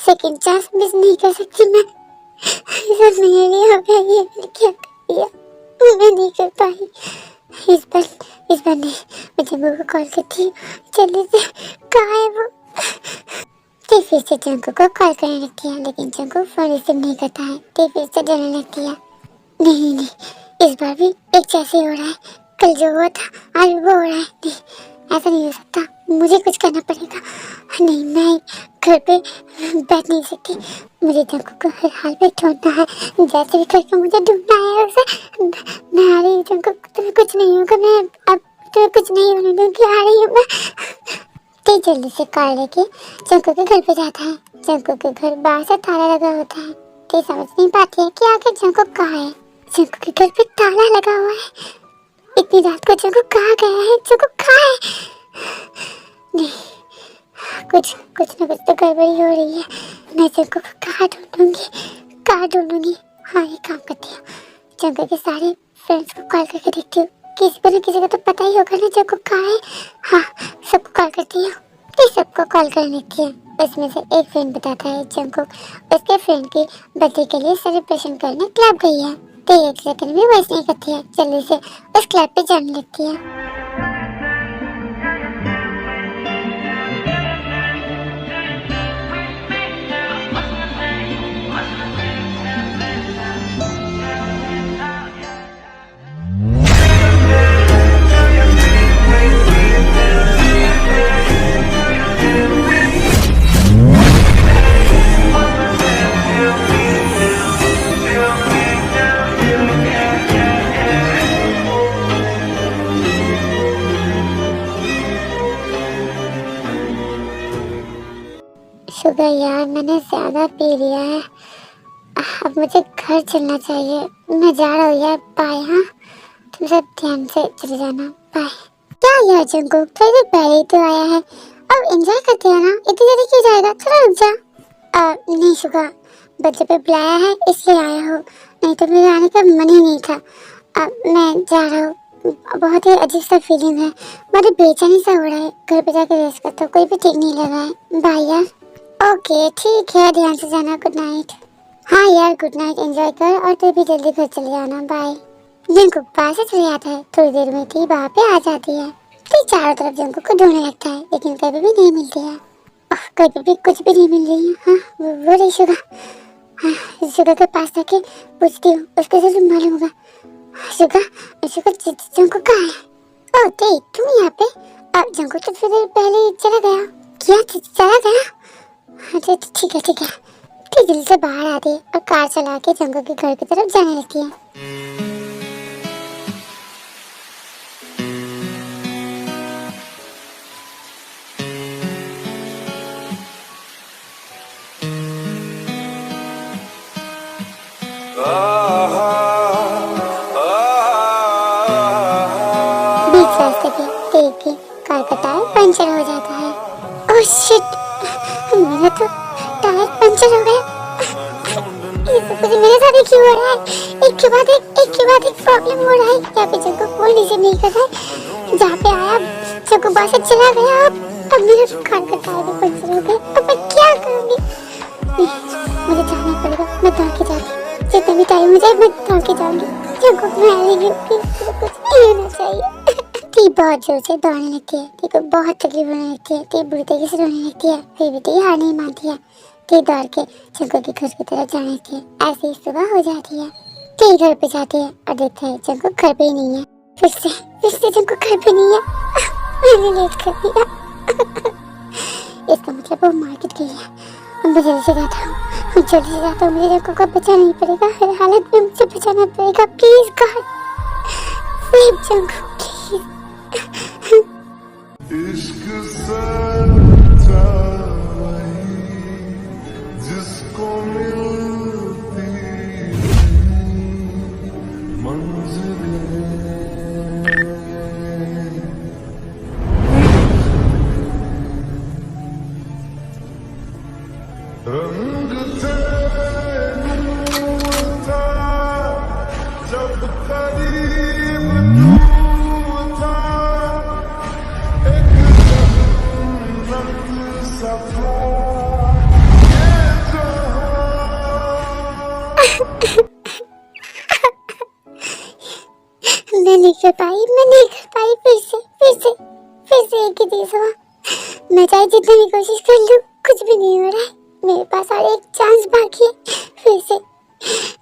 सेकंड चांस मिस नहीं कर सकती मैं। सब मेरे लिए हो गया, ये मैंने क्या कर दिया? मैं नहीं कर पाई। इस बार नहीं। मैं चक्कू को कॉल करती हूँ, जल्दी से। कहाँ है वो? फिर से चंकू को कॉल करने लगती है, लेकिन चंकू फोन रिसीव नहीं करता है। फिर से डरने लगती है। नहीं, इस बार भी एक जैसे हो रहा है। कल जो हुआ था आज वो हो रहा है। नहीं, ऐसा नहीं हो सकता। मुझे कुछ करना पड़ेगा। नहीं, मैं घर पे बैठ नहीं सकती। मुझे चंकू को हर हाल में ढूंढना है। जैसे भी करके मुझे ढूंढना है उसे। मैं आ रही हूँ चंकू, तुम्हें कुछ नहीं होगा। मैं अब तुम्हें कुछ नहीं होने दूंगी। आ रही हूँ मैं। ते जल्दी से कार लेके चंकू के घर पे जाता है। चंकू के घर बाहर से ताला लगा होता है। ते समझ नहीं पाती है कि आखिर चंकू कहाँ है। चंकू के घर पे ताला लगा हुआ है। इतनी रात को चंकू कहाँ गया है? चंकू कहाँ है? नहीं, कुछ न कुछ तो गड़बड़ी हो रही है। मैं चंकू को कहाँ ढूंढूंगी? हाँ, ये काम करती हूँ। चंकू के सारे फ्रेंड्स को कॉल करके देखती हूँ। किसी को तो पता ही होगा ना चंकू कहाँ है। हाँ, सबको कॉल करती हूँ। फिर सबको कॉल कर लेती है। उसमें से एक फ्रेंड बताता है चंकू उसके फ्रेंड की बर्थडे के लिए सेलिब्रेशन करने क्लब गई है। तो एक सेकंड भी वेस्ट नहीं करती है, जल्दी से उस क्लब पे जाने लगती है। शुगर यार, मैंने ज्यादा पी लिया है। अब मुझे घर चलना चाहिए। मैं जा रहा हूँ यार। बाय। हाँ, तुम सब ध्यान से चले जाना। बाय। क्या यार चंकू, थोड़ी देर पहले ही तो आया है। अब एंजॉय करते हैं ना। इतनी जल्दी क्यों जाएगा? थोड़ा रुक जा। नहीं शुगर, बच्चे पे बुलाया है इसलिए आया हूँ, नहीं तो मेरे आने का मन ही नहीं था। अब मैं जा रहा हूँ। बहुत ही अजीब सा फीलिंग है। बड़ी बेचैनी सा हो रहा है। घर पे जाकर रेस्ट करता हूँ, कोई भी ठीक नहीं लगा है। बाय यार। ओके ठीक है, ध्यान से जाना। Good night. हाँ यार, गुड नाइट। एंजॉय कर और तू भी जल्दी घर चले जाना। बाय। जंकू पास से चले आता है। थोड़ी देर में थी वहाँ पे आ जाती है। तो चारों तरफ जंकू को ढूंढने लगता है, लेकिन कभी भी नहीं मिलती है। कभी भी कुछ भी नहीं मिल रही है। हाँ, वो रही शुगर। हाँ, शुगर के पास जाके पूछती हूँ, उसको जरूर मालूम होगा। शुगर जंकू कहाँ है? ओह तुम यहाँ पे? जंकू तो फिर पहले चला गया। क्या चला गया? अरे ठीक है ठीक है। फिर दिल से बाहर आती है और कार चला के जंगल के घर की तरफ जाने लगती है। बीच रास्ते पे तेज की कार का टायर पंचर हो जाता है। ओह शिट, मेरा तो टायर पंचर हो गया। ये सब कुछ मेरे साथ ही क्यों हो रहा है? एक के बाद एक प्रॉब्लम हो रहा है। यहाँ पे जंगल फोन रिसीव नहीं कर रहा है। जहाँ पे आया जंगल वहाँ से चला गया। अब मेरा कार का टायर भी पंचर हो गया। अब मैं क्या करूँगी? मुझे जाना पड़ेगा। मैं दौड़ के जाऊँगी, जितना भी टाइम हो जाए मैं दौड़ के जाऊँगी। जंगल में आ रही हूँ, कुछ नहीं होना चाहिए। ती बहुत जोर से दौड़ने लगती है। ती को बहुत तकलीफ होने लगती है। ती बुरी तरीके से रोने लगती है। फिर भी ती हार नहीं मानती है। ती दौड़ के जंगल के घर की तरफ जाने लगती है। ऐसे ही सुबह हो जाती है। ती घर पे जाती है और देखता है जंगल घर पे ही नहीं है। फिर से जंगल घर पे नहीं है। मैंने लेट कर दिया। इसका मतलब वो मार्केट गई है। मैं जल्दी से जाता हूँ। मुझे जंगल को बचाना ही पड़ेगा। हर हालत में मुझे बचाना पड़ेगा। Please God, save jungle please. इश्क सच्चा वही जिसको मिलती मंजिलें। रंग थे नूर था जब करीब तू था, एक जन्नत सा था ये जहां। मैं नहीं कर पाई। फिर से एक ही चीज हुआ। मैं चाहे जितनी भी कोशिश कर लूं, कुछ भी नहीं हो रहा है। मेरे पास और एक चांस बाकी है। फिर से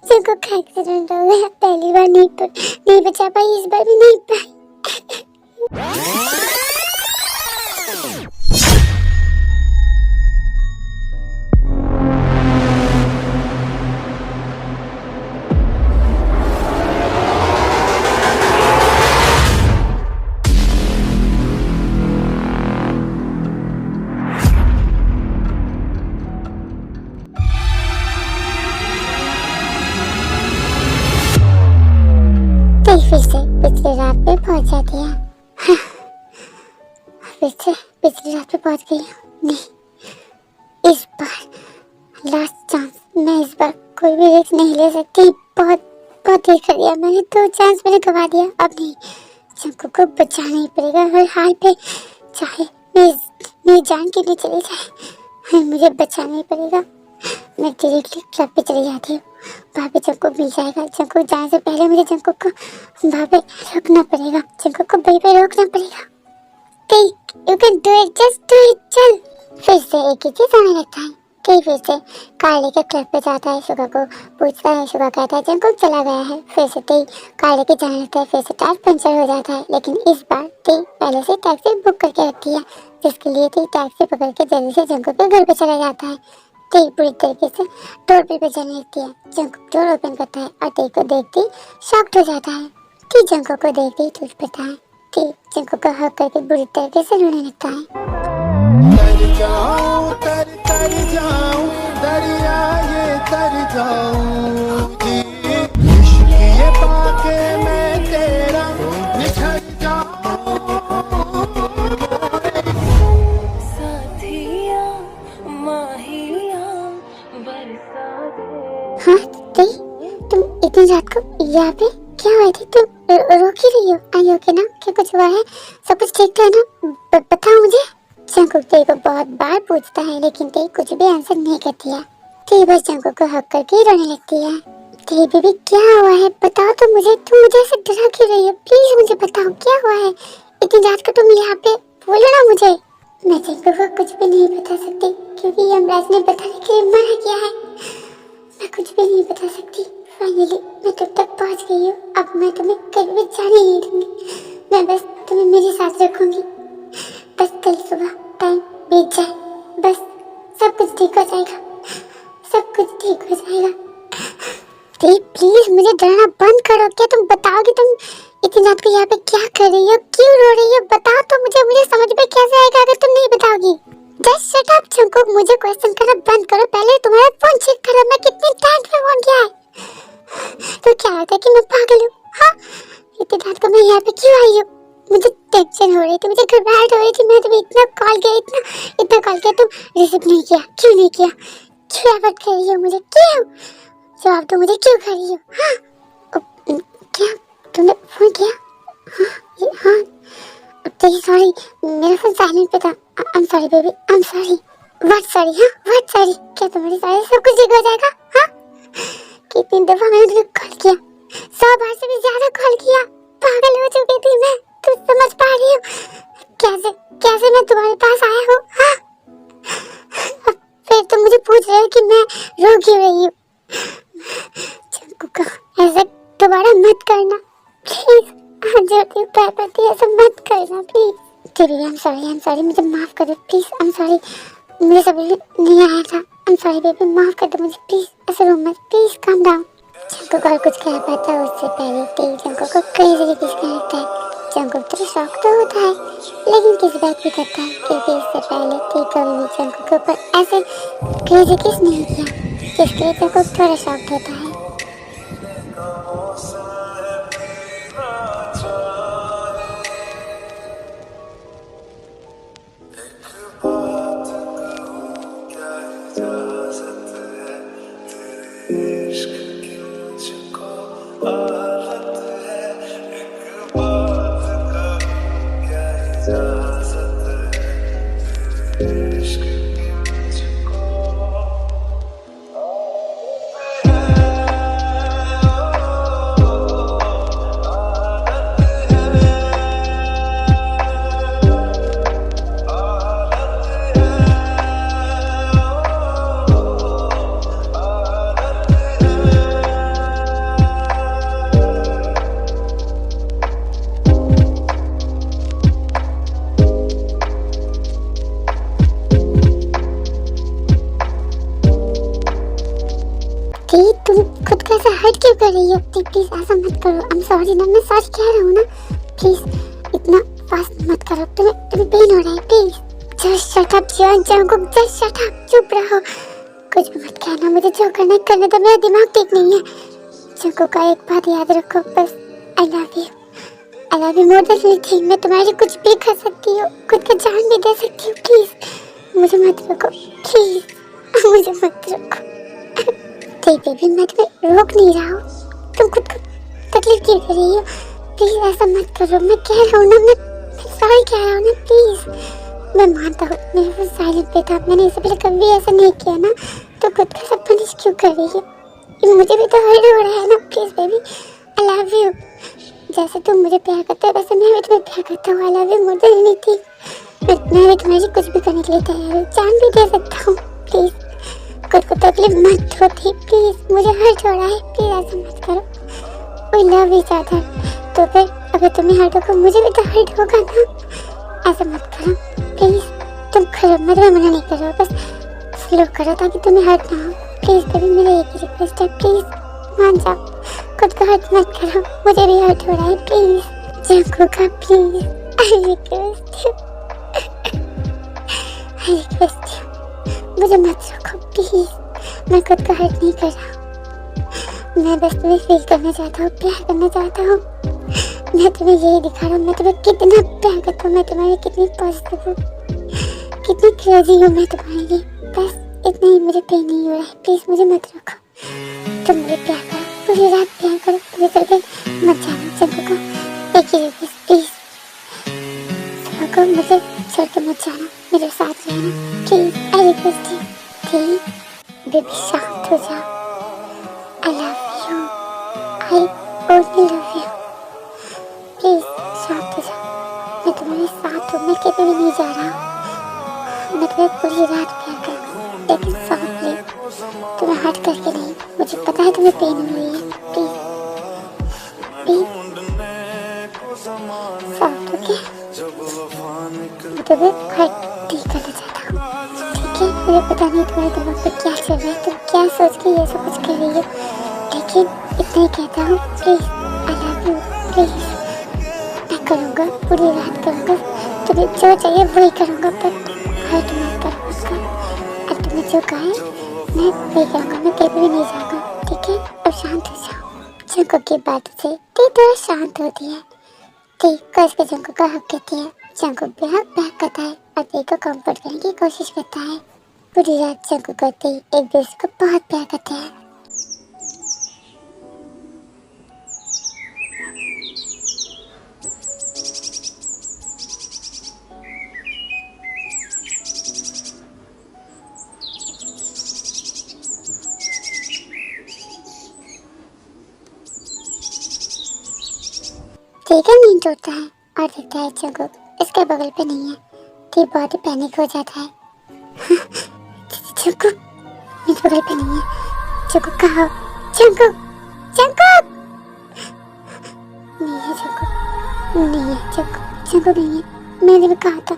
जंगल का एक्सीडेंट हो गया। पहली बार नहीं बचा पाई, इस बार भी नहीं पाई। फिर से पिछली रात पे पहुंच जाती है। हाँ, फिर से पिछली रात पे पहुंच गई हूँ। नहीं, इस बार लास्ट चांस। मैं इस बार कोई भी रिस्क नहीं ले सकती। बहुत देर कर दिया मैंने। 2 चांस मैंने गवा दिया। अब नहीं, जंगल को बचाना ही पड़ेगा हर हाल पे। चाहे मेरी जान के लिए चली जाए, मुझे बचाना ही पड़ेगा। मैं डायरेक्टली क्लब पे चली जाती हूँ। वहाँ पे जंगल मिल जाएगा। जंगल जाने से पहले मुझे जंगल को वहाँ पे रोकना पड़ेगा। जंगल को वहीं पे रोकना पड़ेगा। You can do it, just do it, चल। फिर से एक ही चीज होने लगता है। फिर से कार लेकर क्लब पे जाता है। शुगा को पूछता है। शुगा कहता है जंगल चला गया है। फिर से कार लेके जाने लगता है। फिर से टायर पंचर हो जाता है। लेकिन इस बार पहले से टैक्सी बुक करके रखती है, जिसके लिए टैक्सी पकड़ के जल्दी से जंगल के घर पे चला जाता है। पूरी तरीके से डोर पे बजाने लगती है। जंगल डोर ओपन करता है और को देखती शॉक्ड हो जाता है। जंगल को देखती तुझ पता है। जंगल को हक करके बुरी तरीके से रोने लगता है। तर जाऊं दरिया ये तर जाऊं जी, इश्क ये पाके मैं तेरा निखर जाऊं। साथिया माहिया बरसा दे। हाँ तुम इतनी रात को यहाँ पे क्या हुआ थी? तुम रो क्यों रही हो? आई ओके ना? क्या कुछ हुआ है? सब कुछ ठीक है ना? बताओ मुझे। जंगल को बहुत बार पूछता है, लेकिन कुछ भी आंसर नहीं करती है। बस जंगल को हक करके रोने लगती है। बेबी क्या हुआ है? बताओ तो मुझे। तुम मुझे ऐसे डरा क्यों रही हो? प्लीज मुझे बताओ क्या हुआ है? इतनी रात को तुम यहाँ पे, बोलो ना मुझे। मैं जंगल को कुछ भी नहीं बता सकती, क्योंकि यमराज ने बताने के लिए मना किया है। मैं कुछ भी नहीं बता सकती। फाइनली मैं तुम तक पहुँच गई हूँ। अब मैं तुम्हें कभी भी जाने नहीं दूंगी। मैं बस तुम्हें मेरे साथ रखूंगी। बस कल सुबह टाइम बीत जाए, बस सब कुछ ठीक हो जाएगा, सब कुछ ठीक हो जाएगा। प्लीज मुझे डरना बंद करो। क्या तुम बताओगे तुम इतनी रात को यहाँ पे क्या कर रही हो, क्यों रो रही हो? बताओ तो मुझे समझ में कैसे आएगा अगर तुम नहीं बताओगी। जस्ट शट अप जंगकुक, मुझे क्वेश्चन करना बंद करो। पहले तुम्हारा फोन चेक करो, मैं कितने टाइम पे फोन किया है। तो क्या होता है कि मैं पागल हूँ? हाँ, इतनी रात को मैं यहाँ पे क्यों आई हूँ? मुझे टेंशन हो रही थी, मुझे घबराहट हो रही थी। मैं तुम्हें इतना कॉल किया, इतना कॉल किया, तुम रिसीव नहीं किया। क्यों नहीं किया? क्यों एवॉइड कर रही हो मुझे? क्यों? जवाब तो मुझे क्यों कर रही हो? हाँ क्या तुमने फोन किया? हाँ प्लीज सॉरी, मेरा फोन साइलेंट पे था। I am sorry baby, I am sorry. What sorry? हाँ व्हाट सॉरी? क्या तुम्हारी सॉरी सब कुछ ठीक हो जाएगा? हाँ कितनी दफा मैंने तुम्हें कॉल किया, 100 बार से भी ज्यादा कॉल किया। पागल हो चुकी थी मैं, तू समझ पा रही हो कैसे कैसे मैं तुम्हारे पास आया हूँ? हाँ फिर तुम मुझे पूछ रहे हो कि मैं रो क्यों रही हूँ? जंगकुक ऐसा दोबारा मत करना प्लीज, जोती पैर पड़ती ऐसा मत करना please. Baby I am sorry, मुझे माफ कर दो प्लीज। आई एम सॉरी, मुझे समझ नहीं आया था। आई एम सॉरी बेबी, माफ कर दो मुझे प्लीज। ऐसा रो मत प्लीज, काम डाउन। जंगकुक और कुछ कह पाता है उससे पहले तेज जंगकुक को क्रेजी किस कहता है। जंगकुक तो शॉक तो होता है लेकिन किस बात भी करता है क्योंकि इससे पहले कि कभी भी जंगकुक के ऊपर ऐसे क्रेजी किस नहीं किया, जिसके लिए जंगकुक थोड़ा शॉक्ड होता है। तुम खुद का ऐसा हर्ट क्यों कर रही हो? प्लीज ऐसा मत करो। आई एम सॉरी ना, मैं सच कह रहा हूँ ना। प्लीज इतना फास्ट मत करो, तुम्हें पेन हो रहा है। Please just shut up Jungkook, just shut up, चुप रहो, कुछ भी मत कहना। मुझे जो करना है करने दो, मेरा दिमाग ठीक नहीं है। जंगकुक का एक बात याद रखो बस, आई love you more than anything. मैं तुम्हारे लिए कुछ भी कर सकती हूँ, खुद का जान भी दे सकती हूँ। प्लीज मुझे मत रोको, प्लीज मुझे मत रोको। बेबी मैं तुम्हें रोक नहीं रहा हूँ, तुम खुद को तकलीफ क्यों कर रही हो? प्लीज ऐसा मत करो। मैं कह रहा हूँ ना, मैं सॉरी कह रहा हूँ ना। प्लीज मैं मानता हूँ मेरा फोन साइलेंट पे था, मैंने इससे पहले कभी ऐसा नहीं किया ना, तो खुद का सब पनिश क्यों कर रही है? मुझे भी तो हर्ट हो रहा है ना। Please baby I love you. जैसे तुम मुझे प्यार करते हो वैसे मैं भी तुम्हें प्यार करता हूँ। I love you more than anything. मैं भी तुम्हारी कुछ भी करने के लिए तैयार हूँ, जान भी दे सकता हूँ। प्लीज खुद को तकलीफ मत होती, प्लीज मुझे हर्ट हो रहा है, प्लीज ऐसा मत करो। वी लव ईच अदर, तो फिर अगर तुम्हें हर्ट होगा मुझे भी तो हर्ट होगा ना। ऐसा मत करो प्लीज, तुम करो, मैं तुम्हें मना नहीं कर रहा, बस स्लो करो ताकि तुम्हें हर्ट ना हो। प्लीज बेबी मेरा एक ही रिक्वेस्ट है, प्लीज मान जाओ, खुद को हर्ट मत करो, मुझे भी हर्ट हो रहा है। Please Jungkook please, I request you, मुझे मत रोको प्लीज। मैं खुद को हर्ट नहीं कर रहा, मैं बस तुम्हें फील करना चाहता हूँ, प्यार करना चाहता हूँ। मैं तुम्हें यही दिखा रहा हूँ, मैं तुम्हें कितना प्यार करता हूँ, मैं तुम्हारी कितनी पॉजिटिव हूँ, कितनी क्रेजी हूँ मैं तुम्हारे लिए। बस इतना ही, मुझे पेन नहीं हो रहा है। प्लीज मुझे मत रोको, तुम मुझे प्यार करो, पूरी रात प्यार करो, पूरे करके मत जाना। जंगकुक एक ही रिक्वेस्ट प्लीज, मुझे छोड़ के मत जाना, मेरे साथ रहना please, I request you. Please baby शांत हो जाओ, आई love you, I only love you. Please शांत हो जाओ, मैं तुम्हारे साथ हूँ, मैं कहीं भी नहीं जा रहा हूँ। मैं तुम्हें पूरी रात प्यार करूँगा, लेकिन सॉफ्टली, तुम्हें हर्ट करके नहीं। मुझे पता है तुम्हें पेन हो रही है, प्लीज प्लीज सॉफ्ट होके मैं तुम्हें हर्ट नहीं करना चाहता हूँ, ठीक है? मुझे पता पता नहीं तुम्हारे दिमाग पे क्या चल रहा है, तुम क्या सोच के ये सब कुछ कर रही हो, लेकिन इतना ही कहता हूँ, please I love you, please. मैं करूँगा, पूरी रात करूँगा, तुम्हें जो चाहिए वही करूँगा, पर हर्ट मत करो उसका। अब तुमने जो कहा है मैं वही करूँगा, मैं कभी भी नहीं जाऊँगा, ठीक है? अब शांत हो जाओ। जंको की बात से ती थोड़ा शांत होती है। ती कस के जंको का हक कहती है। जंको बेहक बहक करता है और ती को कंफर्ट करने की कोशिश करता है। पूरी रात जंको को ती एक दूसरे को बहुत प्यार करते हैं। ठीक है, नींद टूटता है और देखता है जंको इसके बगल पे नहीं है। ती बहुत ही पैनिक हो जाता है। जंको मेरे बगल पे नहीं है। जंको कहाँ? जंको जंको नहीं है, जंको नहीं है, जंको जंको नहीं है। मैंने भी कहा था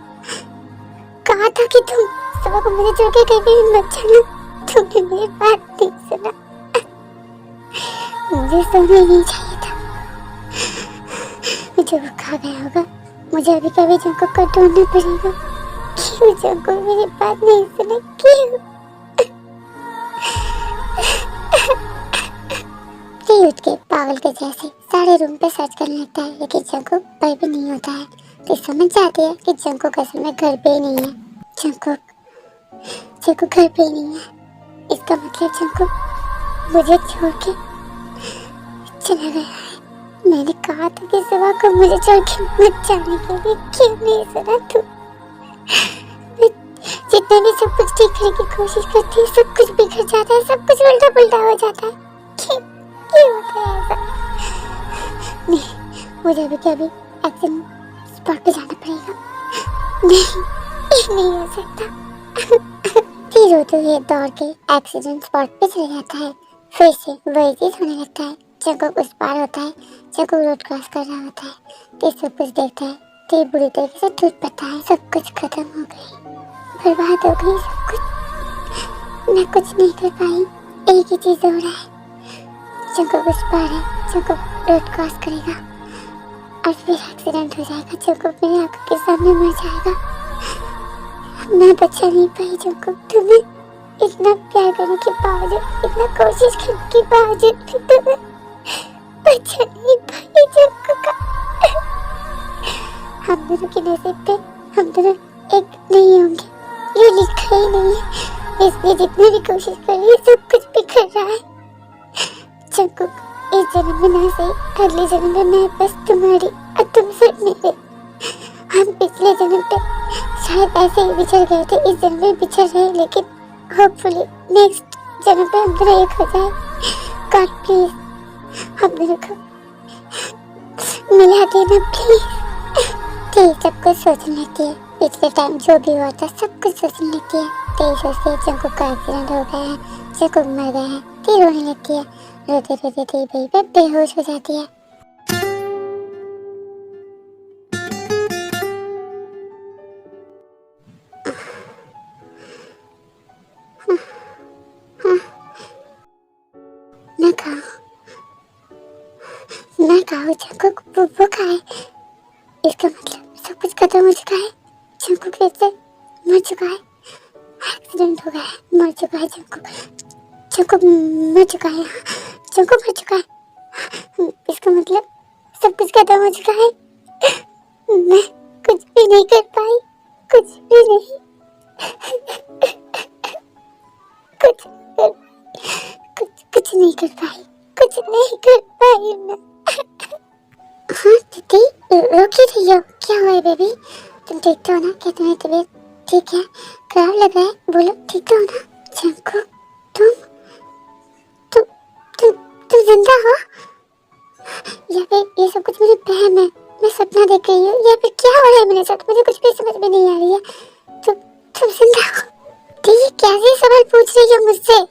कि तुम सुबह को मुझे छोड़ के कहीं भी मत जाना। तुमने मेरी बात नहीं सुना। मुझे सोना नहीं चाहिए था। मुझे वो खा गया होगा। मुझे अभी कभी जंको को ढूंढना पड़ेगा। क्यों जंको मेरी बात नहीं सुने? क्यों? ती उठ के पागल के जैसे सारे रूम पे सर्च करने लगता है, लेकिन जंको कहीं भी नहीं होता है। तो समझ जाती है कि जंको असल में घर पे ही नहीं है। जंको घर पे ही नहीं है। इसका मतलब जंको मुझे छोड़ के चला गया है। मैंने कहा था कि सुबह को मुझे छोड़ के मत जाने के लिए। क्यों नहीं सुना तू? मैं जितना भी सब कुछ ठीक करने की कोशिश करती है, सब कुछ बिखर जाता है, सब कुछ उल्टा पुल्टा हो जाता है। क्यों होता है ऐसा? नहीं, मुझे अभी के अभी एक्शन स्पॉट पे जाना पड़ेगा। नहीं हो सकता। फिर रोते हुए दौड़ के एक्सीडेंट स्पॉट पे चले जाता है। फिर से वही चीज होने लगता है। जंको उस पार होता है। जंको रोड क्रॉस कर रहा होता है। तो सब कुछ देखता है। तो बुरी तरीके से टूट पड़ता है। सब कुछ खत्म हो गई, बर्बाद हो गई सब कुछ। मैं कुछ नहीं कर पाई। एक ही चीज हो रहा है, जंको उस पार है। जंको रोड क्रॉस करेगा और फिर एक्सीडेंट हो जाएगा। जंको मेरी आंखों के सामने मर जाएगा। मैं बचा नहीं पाई जंको। तुम्हें इतना प्यार करने के बावजूद, इतना कोशिश करने के बावजूद भी तुम्हें बचा नहीं पाई जंको का। हम दोनों के नसीब पे हम दोनों एक नहीं होंगे, ये लिखा ही नहीं है। इसलिए जितनी भी कोशिश कर रही है, सब कुछ बिखर रहा है। जंको इस जन्म में ना सही, अगले जन्म में मैं बस तुम्हारी और तुम सिर्फ मेरे। हम पिछले जन्म पे शायद ऐसे ही बिछड़ गए थे, इस जन्म में बिछड़ रहे, लेकिन होपफुली नेक्स्ट जन्म पे हम दोनों एक हो जाए। गॉड प्लीज हम दोनों को मिला देना प्लीज। ठीक सब कुछ सोचने लगती है। पिछले टाइम जो भी हुआ था सब कुछ सोचने लगती है। तेज सोचते जंको का एक्सीडेंट हो गया है, जंको मर गया है। ती रोने लगती है। रोते रोते ती वहीं पे बेहोश हो जाती है। मैं कहा जंको वो कहा है। इसका मतलब सब कुछ खत्म हो चुका है। जंको फिर से मर चुका है। एक्सीडेंट हो गया है, मर चुका है जंको। जंको मर चुका है। जंको मर चुका है। इसका मतलब सब कुछ खत्म हो चुका है। मैं कुछ भी नहीं कर पाई, कुछ भी नहीं। कुछ नहीं कर पाई, कुछ नहीं कर पाई मैं। हाँ दीदी, रो क्यों रही हो? क्या हुआ है बेबी? तुम ठीक तो हो ना? क्या तुम्हारी तबीयत ठीक है? खराब लग रहा है? बोलो, ठीक तो हो ना? जंको तुम जिंदा हो? या फिर ये सब कुछ मेरी बहन है, मैं सपना देख रही हूँ, या फिर क्या हो रहा है मेरे साथ? मुझे कुछ भी समझ में नहीं आ रही है। तुम जिंदा हो? दीदी कैसे सवाल पूछ रही हो मुझसे?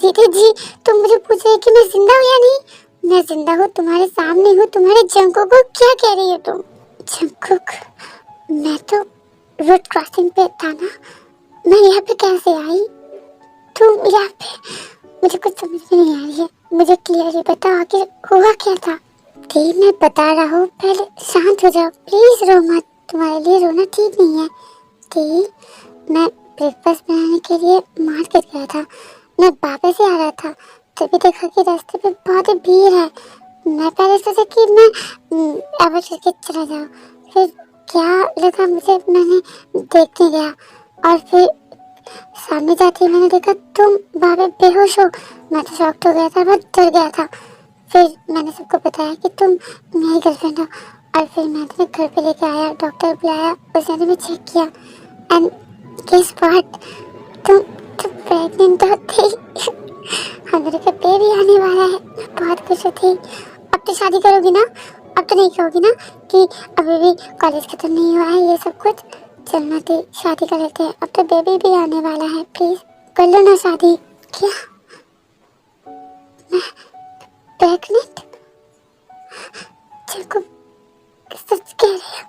दीदी जी तुम मुझे पूछ रही हो कि मैं जिंदा हूँ या नहीं? मैं जिंदा हूँ, तुम्हारे सामने हूँ। तुम्हारे जंको को क्या कह रही हो तुम? जंको, मैं तो रोड क्रॉसिंग पे था ना। मैं यहाँ पे कैसे आई? तुम या फिर मुझे कुछ समझ में नहीं आ रही है। मुझे क्लियरली बताओ आखिर हुआ क्या था। दी मैं बता रहा हूँ, पहले शांत हो जाओ प्लीज, रो मत, तुम्हारे लिए रोना ठीक नहीं है। दी मैं ब्रेकफास्ट बनाने के लिए मार्केट गया था, मैं वापस ही आ रहा था, तभी देखा कि रास्ते पे बहुत ही भीड़ है। मैं पहले सोचा कि मैं अवॉइड करके चला जाऊँ, फिर क्या लगा मुझे, मैंने देखने गया और फिर सामने जाते ही मैंने देखा तुम वहाँ पे बेहोश हो। मैं तो शॉक्ड हो गया था, बहुत डर गया था। फिर मैंने सबको बताया कि तुम मेरी गर्लफ्रेंड हो और फिर मैं तुम्हें घर पे लेके आया, डॉक्टर बुलाया, उसने तुम्हें चेक किया एंड गेस व्हाट, तुम प्रेग्नेंट हो थी। हमारे पे बेबी आने वाला है। मैं बहुत खुश थी। अब तो शादी करोगी ना? अब तो नहीं कहोगी ना कि अभी भी कॉलेज खत्म नहीं हुआ है ये सब कुछ? चलना थी, शादी कर लेते हैं, अब तो बेबी भी आने वाला है, प्लीज कर लो ना शादी। क्या मैं प्रेग्नेंट? चिकू सच कह रही हो?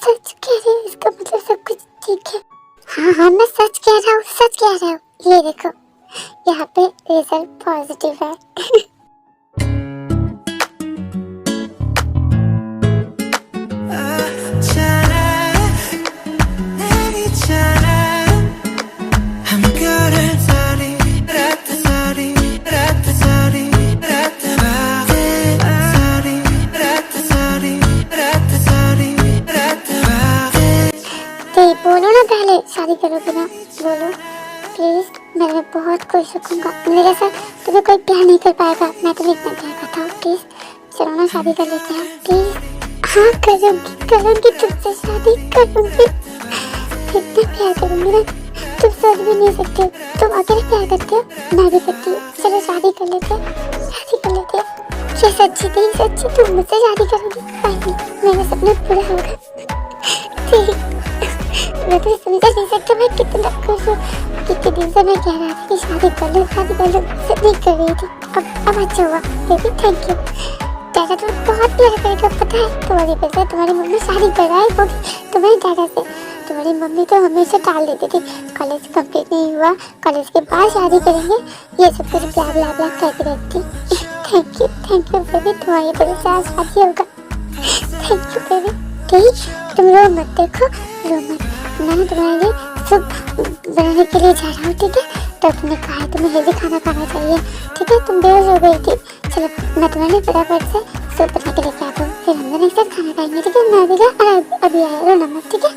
सच कह रही हो? इसका मतलब सब कुछ ठीक है? हाँ मैं सच कह रहा हूँ, सच कह रहा हूँ। ये देखो यहाँ पे रिजल्ट पॉजिटिव है। बोलो ना पहले शादी करोगे ना, बोलो प्लीज, मैं बहुत खुश रखूंगा। मेरे साथ तुम्हें कोई प्यार नहीं कर पाएगा, मैं तुम्हें इतना प्यार करता हूँ। प्लीज चलो ना शादी कर लेते हैं प्लीज। हाँ करूँगी तुमसे शादी करूँगी, इतना प्यार करूँगी ना तुम सोच भी नहीं सकते हो। तुम अकेले प्यार करते हो, मैं भी करती हूँ। चलो शादी कर लेते हैं, शादी कर लेते हैं। ये सच्ची थी, सच्ची तुम मुझसे शादी करोगी? नहीं, मेरा सपना पूरा होगा। ठीक, मैं तो समझ नहीं सकता मैं कितना खुश हूँ। कितने दिन से मैं कह रहा था कि शादी कर लो, नहीं कर रही थी। अब अच्छा हुआ बेबी, थैंक यू। डैडा तुम्हें बहुत प्यार करेगा, पता है? तुम्हारी वजह से तुम्हारी मम्मी शादी कराई होगी तुम्हारे डैडा से। तुम्हारी मम्मी तो हमेशा टाल देती थी, कॉलेज कंप्लीट नहीं हुआ, कॉलेज के बाद शादी करेंगे, ये सब कुछ ब्ला ब्ला ब्ला करके रखती। थैंक यू बेबी, तुम्हारी वजह से आज शादी होगा। Thank you baby. ठीक, तुम रो मत, देखो रो मत, मैं तुम्हारे लिए सूप बनाने के लिए जा रहा हूँ, ठीक है? तो तुमने कहा है तुम्हें हेल्दी खाना खाना चाहिए, ठीक है? तुम बेहोश हो गई थी, चलो मैं तुम्हारे लिए फटाफट से सूप बना के लेके आता हूँ, फिर हम दोनों एक साथ खाना खाएंगे, ठीक है? मैं भी अभी आया, रोना मत, ठीक है?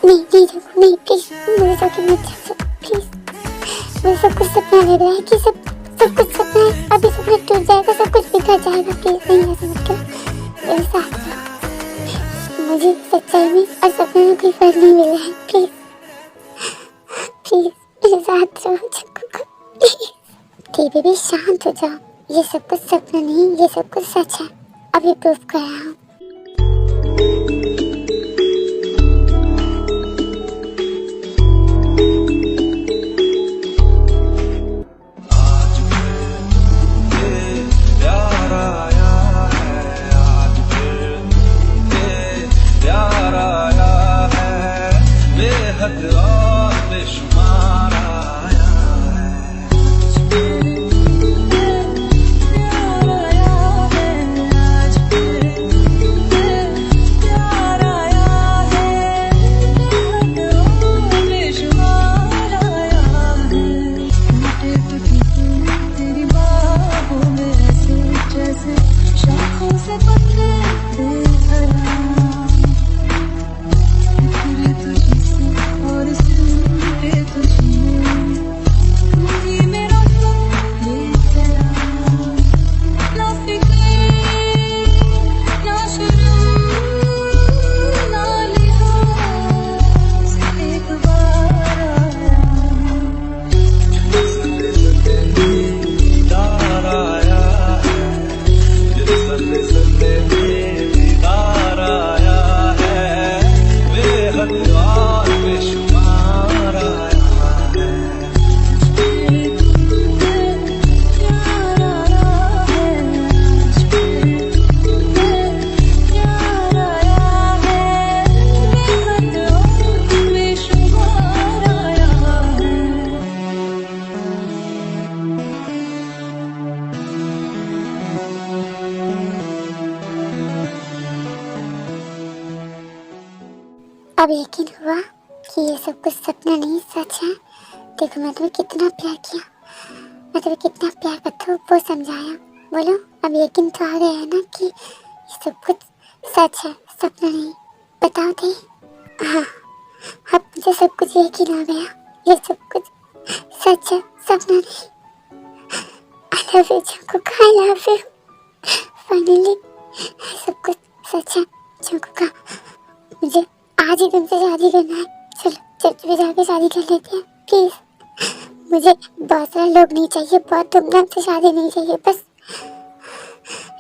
नहीं प्लीज, मुझे सब मत जाओ प्लीज। मुझे सब कुछ सपना लग रहा है कि सब कुछ सपना है, अभी सपना टूट जाएगा, सब कुछ बिखर जाएगा। प्लीज नहीं ऐसा मत करो, मेरे साथ मुझे सच्चाई में और सपने में कोई फर्क नहीं मिला है। प्लीज मेरे साथ रहो प्लीज। बेबी शांत हो जाओ, ये सब कुछ सपना नहीं, ये सब कुछ सच है, अभी प्रूफ कर रहा हूँ। बेहद और बेशुमार आया है। अब यकीन हुआ कि ये सब कुछ सपना नहीं सच है। देखो मैं तुम्हें कितना प्यार किया, मैं तुम्हें कितना प्यार करता हूँ वो समझाया। बोलो अब यकीन तो आ गया है ना कि ये सब कुछ सच है, सपना नहीं। बताओ थे। हाँ, अब मुझे सब कुछ यकीन आ गया, ये सब कुछ सच है, सपना नहीं। आई love you Jungkook, I love you. Finally सब कुछ सच है जंकुक। मुझे आज ही तुमसे शादी करना है। चलो चर्च में जाके शादी कर लेते हैं प्लीज। मुझे बहुत सारे लोग नहीं चाहिए, बहुत धूमधाम से शादी नहीं चाहिए, बस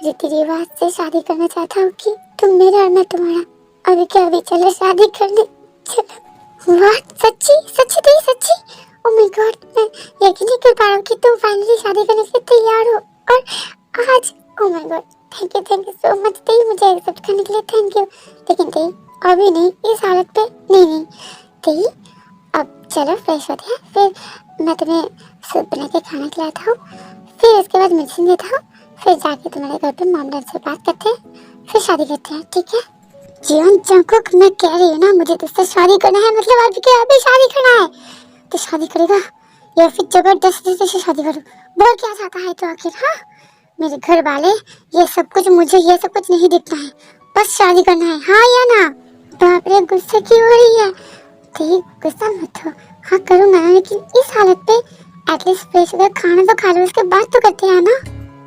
रीति रिवाज से शादी करना चाहता हूँ कि तुम मेरा और मैं तुम्हारा। अभी क्या अभी चलो शादी करने चलो। वाह सच्ची सच्ची नहीं सच्ची। ओ माय गॉड, मैं यकीन नहीं कर पा रहा हूँ कि तुम फाइनली शादी करने के लिए तैयार हो। और आज oh my God, thank you so much तेई, मुझे एक्सेप्ट करने के लिए थैंक यू। लेकिन तेई अभी नहीं, इस हालत पे नहीं तेई। अब चलो फ्रेश होते हैं, फिर मैं तुम्हें सूप बना के खाना खिलाता हूँ, फिर उसके बाद मेडिसिन देता हूँ, फिर जाके तुम्हारे घर पे मॉम डैड से बात करते हैं, फिर शादी करते हैं, ठीक है? जीवन जंकुक, मैं कह रही हूँ ना मुझे तुझसे शादी करना है, मतलब अभी के अभी शादी करना है। तो शादी करेगा या फिर जबरदस्ती से शादी करूँ? बोल क्या चाहता है तो आखिर? हाँ मेरे घर वाले, ये सब कुछ मुझे ये सब कुछ नहीं दिखना है, बस शादी करना है, हाँ या ना? बाप रे गुस्से क्यों हो रही है? ठीक गुस्सा मत हो। हाँ करूँगा ना, लेकिन इस हालत पे एटलीस्ट फ्रेश होकर खाना तो खा लो, उसके बाद तो करते हैं ना।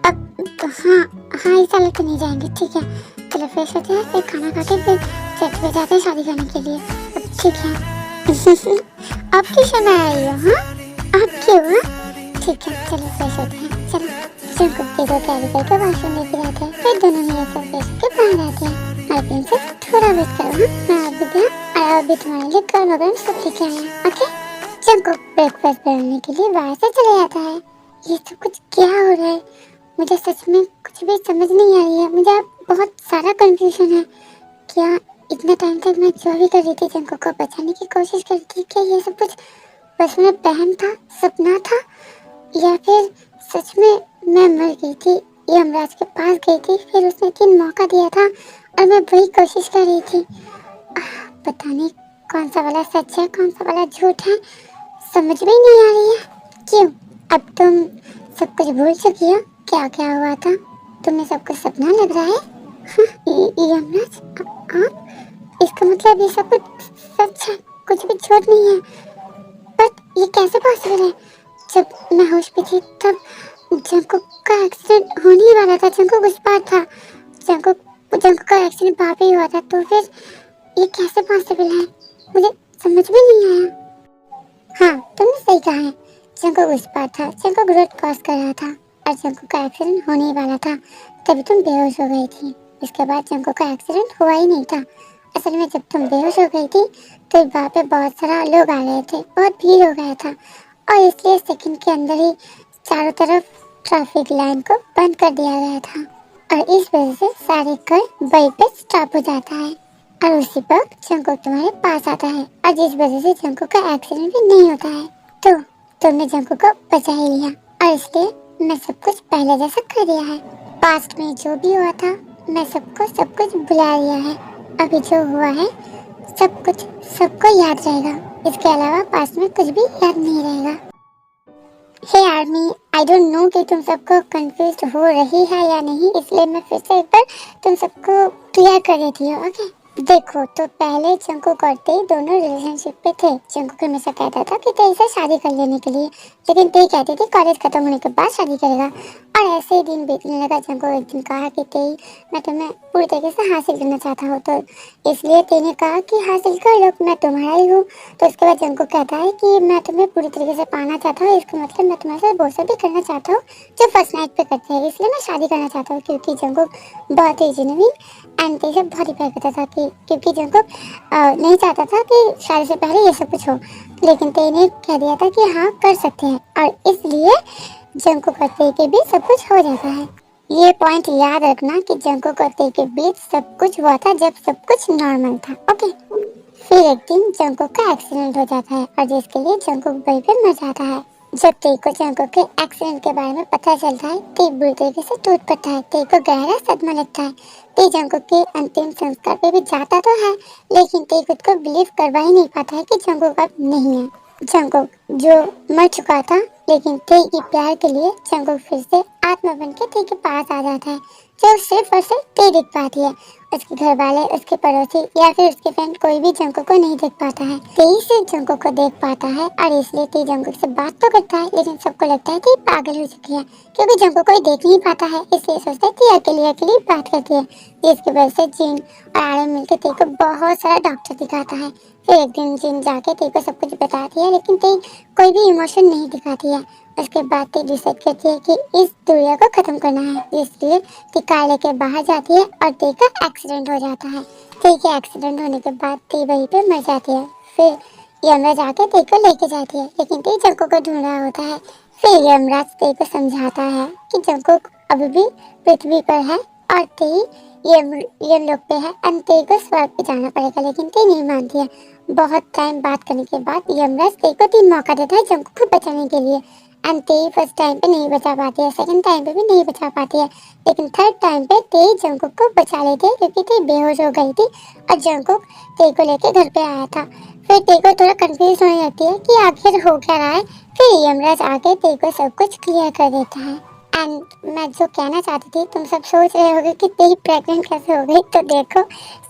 अब तो हाँ इस हालत पे नहीं जाएंगे, ठीक है? चलो फ्रेश होते हैं, फिर खाना खा के फिर चर्च में जाते हैं शादी करने के लिए, ठीक है? आप क्यों शर्मा रही हो? हाँ आप क्यों? ठीक है चलो फ्रेश होते हैं, चलो। जंकुक के दो कैरी करके वॉशरूम लेके जाते हैं, फिर दोनों ही ऐसा फ्रेश के बाहर आते हैं। और प्रिंसेस थोड़ा वेट करो, हाँ मैं अभी गया और अभी तुम्हारे लिए गर्म गर्म सूप लेके आया, ओके? जंकुक ब्रेकफास्ट बनाने के लिए बाहर से चले जाता है। ये सब कुछ क्या हो रहा है? मुझे सच में कुछ भी समझ नहीं आ रही है, मुझे अब बहुत सारा कंफ्यूजन है। क्या इतना टाइम तक मैं जो भी कर रही थी जंकुक को बचाने की कोशिश कर रही थी, क्या ये सब कुछ बस में बहम था, सपना था, या फिर सच में मैं मर गई थी, यमराज के पास गई थी, फिर उसने 3 मौका दिया था और मैं वही कोशिश कर रही थी। पता नहीं कौन सा वाला सच है, कौन सा वाला झूठ है, समझ में नहीं आ रही है। क्यों अब तुम सब कुछ भूल चुकी हो? क्या क्या हुआ था? तुम्हें सब कुछ सपना लग रहा है? यमराज आप, इसका मतलब ये सब कुछ सच है, कुछ भी झूठ नहीं है। बट ये कैसे पॉसिबल है? जब मैं होश में थी तब जंकुक का एक्सीडेंट होने ही वाला था, जंकुक उस पार था, जंकुक का एक्सीडेंट वहाँ पे ही हुआ था, तो फिर ये कैसे पॉसिबल है? मुझे समझ में नहीं आया। हाँ तुमने सही कहा है, जंकुक उस पार था, जंकुक रोड क्रॉस कर रहा था और जंकुक का एक्सीडेंट होने ही वाला था, तभी तुम बेहोश हो गई थी। इसके बाद जंकुक का एक्सीडेंट हुआ ही नहीं था। असल में जब तुम बेहोश हो गई थी तो वहाँ पे बहुत सारा लोग आ गए थे, बहुत भीड़ हो गया था, और इसलिए सेकंड के अंदर ही चारों तरफ ट्रैफिक लाइन को बंद कर दिया गया था, और इस वजह से सारे कार वहीं पे स्टॉप हो जाता है, और उसी वक्त जंकुक तुम्हारे पास आता है, और जिस वजह से जंकुक का एक्सीडेंट भी नहीं होता है। तो तुमने जंकुक को बचा ही लिया, और इसलिए मैं सब कुछ पहले जैसा कर दिया है। पास्ट में जो भी हुआ था मैं सब कुछ भुला लिया है। अभी जो हुआ है सब कुछ सबको याद रहेगा, इसके अलावा पास्ट में कुछ भी याद नहीं रहेगा। हे आर्मी, आई डोंट नो कि तुम सबको कंफ्यूज हो रही है या नहीं, इसलिए मैं फिर से एक बार तुम सबको क्लियर कर देती हूँ, ओके? देखो तो पहले जंकुक और तेई दोनों रिलेशनशिप पे थे। जंकुक हमेशा कहता था कि तेई से शादी कर लेने के लिए, लेकिन तेई कहती थी कॉलेज खत्म होने के बाद शादी करेगा, और ऐसे ही दिन बीतने लगा। जंकुक एक दिन कहा कि तेई मैं तुम्हें पूरी तरीके से हासिल करना चाहता हूँ, तो इसलिए तेई ने कहा कि हासिल कर लो, मैं तुम्हारा ही हूँ। तो इसके बाद जंकुक कहता है कि मैं तुम्हें पूरी तरीके से पाना चाहता हूँ, इसका मतलब मैं तुम्हारे साथ वो सब भी करना चाहता हूँ जो फर्स्ट नाइट पे करते हैं, इसलिए मैं शादी करना चाहता हूँ। क्योंकि जंकुक बहुत ही जेन्युइन एंड तेई से बहुत ही प्यार करता था, क्योंकि जंकुक नहीं चाहता था कि शादी से पहले ये सब कुछ हो, लेकिन तेई ने कह दिया था कि हाँ कर सकते हैं, और इसलिए जंकुक और तेई के बीच सब कुछ हो जाता है। ये पॉइंट याद रखना कि जंकुक और तेई के बीच सब कुछ हुआ था जब सब कुछ नॉर्मल था, ओके? फिर एक दिन जंकुक का एक्सीडेंट हो जाता है, और जिसके लिए जंकुक वहीं पे मर जाता है। जब तेई को जंकुक के एक्सीडेंट के बारे में पता चलता है, तेई बुरी तरीके से टूट पड़ता है। तेई को गहरा सदमा लगता है। तेई जंकुक के अंतिम संस्कार पे भी जाता तो है, लेकिन तेई खुद को बिलीव करवा ही नहीं पाता है कि जंकुक अब नहीं है। जंकुक जो मर चुका था, लेकिन तेई के प्यार के लिए जंकुक फिर से आत्मा बन के तेई के पास आ जाता है, जो सिर्फ और सिर्फ तेई दिख पाती है। उसके घर वाले, उसके पड़ोसी या फिर उसके फ्रेंड कोई भी जंकुक को नहीं देख पाता है। तेई सिर्फ जंकुक को देख पाता है और इसलिए तेई जंकुक से बात तो करता है, लेकिन सबको लगता है कि पागल हो चुकी है, क्योंकि जंकुक कोई देख नहीं पाता है। इसलिए सोचता है कि अकेली बात करती है, जिसकी वजह से जिन और आर्यन मिलकर तेई को बहुत सारा डॉक्टर दिखाता है। फिर एक दिन जिन जाके तेई को सब कुछ बताती है, लेकिन तेई कोई भी इमोशन नहीं दिखाती है। उसके बाद तेई डिसाइड करती है कि इस दुनिया को खत्म करना है, इसलिए तेई कार लेके बाहर जाती है और तेई का एक्सीडेंट हो जाता है। तेई के एक्सीडेंट होने के बाद तेई वहीं पे मर जाती है। फिर यमराज आके तेई को लेके जाती है, लेकिन तेई जंकुक को ढूंढ रहा होता है। फिर यमराज तेई को समझाता है कि जंकुक अभी भी पृथ्वी पर है और तेई यमलोक पे है और तेई को स्वर्ग पे जाना पड़ेगा, लेकिन तेई नहीं मानती है। बहुत टाइम बात करने के बाद यमराज तेई को 3 मौका देता है जंकुक को बचाने के लिए। एंड तेई फर्स्ट टाइम पे नहीं बचा पाती है, सेकंड टाइम पे भी नहीं बचा पाती है, लेकिन थर्ड टाइम पे तेई जंकुक को बचा लेती है, क्योंकि तेई बेहोश हो गई थी और जंकुक तेई को लेके घर पे आया था। फिर तेई को थोड़ा कंफ्यूज होने लगती है कि आखिर हो क्या रहा है। फिर यमराज आके तेई को सब कुछ क्लियर कर देता है। एंड मैं जो कहना चाहती थी, तुम सब सोच रहे होगे कि तेई प्रेग्नेंट कैसे हो गई, तो देखो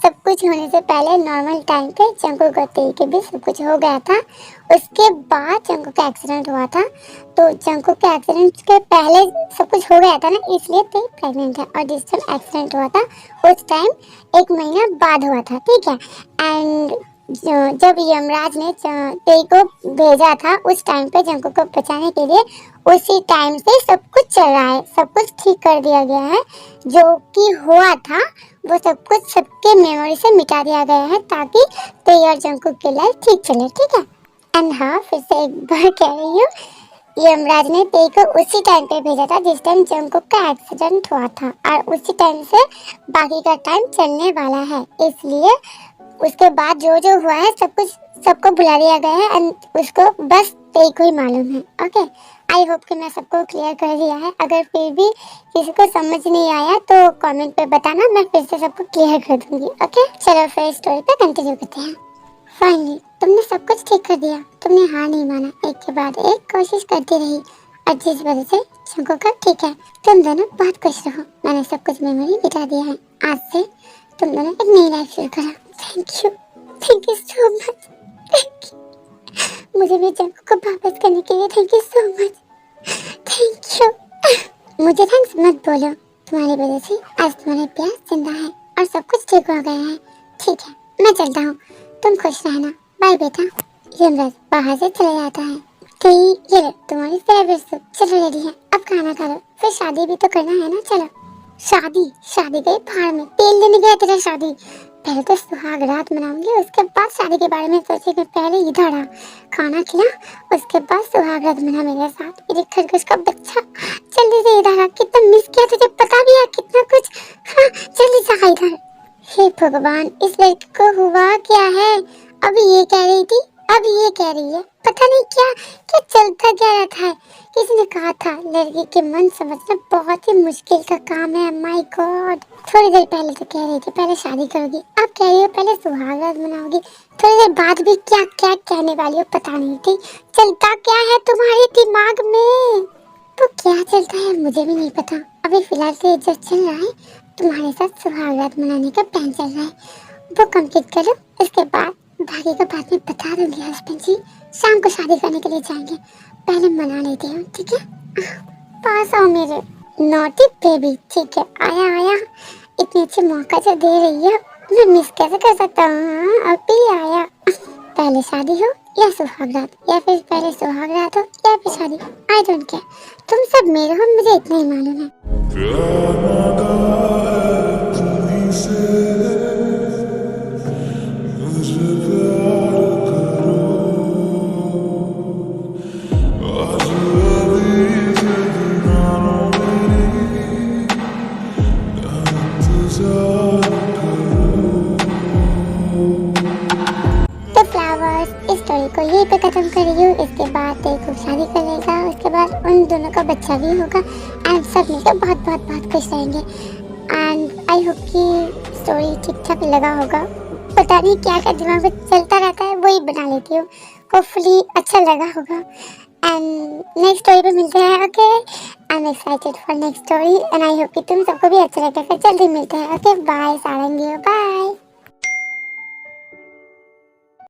सब कुछ होने से पहले नॉर्मल टाइम पे जंकुक और तेई के भी सब कुछ हो गया था। उसके बाद जंकुक का एक्सीडेंट हुआ था, तो जंकुक के एक्सीडेंट के पहले सब कुछ हो गया था ना, इसलिए तेई प्रेग्नेंट है। और जिस टाइम एक्सीडेंट हुआ था उस टाइम 1 महीना बाद हुआ था, ठीक है। एंड जब यमराज ने तेई को भेजा था उस टाइम पे जंकुक को बचाने के लिए, उसी टाइम से सब कुछ चल रहा है, सब कुछ ठीक कर दिया गया है। जो कि हुआ था वो सब कुछ सबके मेमोरी से मिटा दिया गया है, ताकि तेई और जंकुक की लाइफ ठीक चले, ठीक है। एंड हाँ, फिर से एक बार कह रही हूँ, यमराज ने तेई को उसी टाइम पे भेजा था जिस टाइम जंकुक का एक्सीडेंट हुआ था, और उसी टाइम से बाकी का टाइम चलने वाला है। इसलिए उसके बाद जो जो हुआ है सब कुछ सबको बुला दिया गया है एंड उसको बस तेई को ही मालूम है। ओके, आई होप कि मैं सबको क्लियर कर दिया है। अगर फिर भी किसी को समझ नहीं आया तो कमेंट पे बताना, मैं फिर से सबको क्लियर कर दूंगी। ओके, चलो फिर स्टोरी पे कंटिन्यू करते हैं। फाइनली तुमने सब कुछ ठीक कर दिया, तुमने हार नहीं माना, एक के बाद एक कोशिश करती रही, और जिस वजह से जंकुक का ठीक है। तुम दोनों बहुत खुश रहो, मैंने सब कुछ मेमोरी मिटा दिया है। आज से तुम दोनों एक नई लाइफ शुरू करो। Thank you so much. Thank you, मुझे भी जंकुक को वापस करने के लिए thank you so much. Thank you. मुझे थैंक्स मत बोलो, तुम्हारी वजह से आज तुम्हारा प्यार जिंदा है और सब कुछ ठीक हो गया है। ठीक है, मैं चलता हूँ, तुम खुश रहना, बाय बेटा। यमराज बाहर से चले जाता है। ये लो तुम्हारी फेवरेट सूप, चलो रेडी है, अब खाना खा लो, फिर शादी भी तो करना है ना। चलो। शादी गई भाड़ में, तेल लेने गया तेरा शादी। पहले तो सुहाग रात मनाऊंगी, उसके बाद शादी के बारे में सोचेंगे। पहले इधर आ, खाना खिला, उसके बाद सुहाग रात मना मेरे साथ। मेरे खरगोश का बच्चा, जल्दी से इधर आ, कितना मिस किया तुझे पता भी है कितना कुछ। हाँ जल्दी से आ इधर। हे भगवान, इस लड़की को हुआ क्या है? अभी ये कह रही थी, अभी ये कह रही है, पता नहीं क्या चलता क्या रहता है। किसी ने कहा था लड़की के मन समझना बहुत ही मुश्किल का काम है। माय गॉड, थोड़ी देर पहले तो कह रही थी पहले शादी करोगी, अब कह रही हो पहले सुहाग रात मनाओगी, थोड़ी देर बाद भी क्या क्या कहने वाली हो पता नहीं थी। चलता क्या है तुम्हारे दिमाग में? तो क्या चलता है मुझे भी नहीं पता। अभी फिलहाल तो जो चल रहा है, तुम्हारे साथ सुहाग रात मनाने का प्लान चल रहा है, वो कंप्लीट करो, उसके बाद भागी का बाद में बता दूंगी हस्बैंड जी। शाम को शादी करने के लिए जाएंगे, पहले मना लेते हैं, ठीक है। पास आओ मेरे नॉटी बेबी। ठीक है, आया। इतने अच्छे मौका जो दे रही है, मैं मिस कैसे कर सकता हूँ? अभी आया। पहले शादी हो या सुहाग रात, या फिर पहले सुहाग रात हो या फिर शादी, आई डोंट केयर, तुम सब मेरे हो, मुझे इतना ही मालूम है। प्यार मांगा है तुम्हीं से, मुझे प्यार करो, आज अभी से दीवानों मेरी इंतजार करो। तो फ्लावर्स, इस स्टोरी को यहीं पे खत्म कर रही हूँ। इसके बाद तेई को शादी कर लेगा दोनों का बच्चा भी होगा एंड सब मिलकर बहुत बहुत बहुत खुश रहेंगे। एंड आई होप कि स्टोरी ठीक ठाक लगा होगा। पता नहीं क्या क्या दिमाग में चलता रहता है, वही बना लेती हूँ। होपफुली अच्छा लगा होगा एंड नेक्स्ट स्टोरी पे मिलते हैं। Okay, I am excited for next story and I hope कि तुम सबको भी अच्छा लगेगा। जल्दी मिलते हैं। ओके बाय सारंगी, बाय।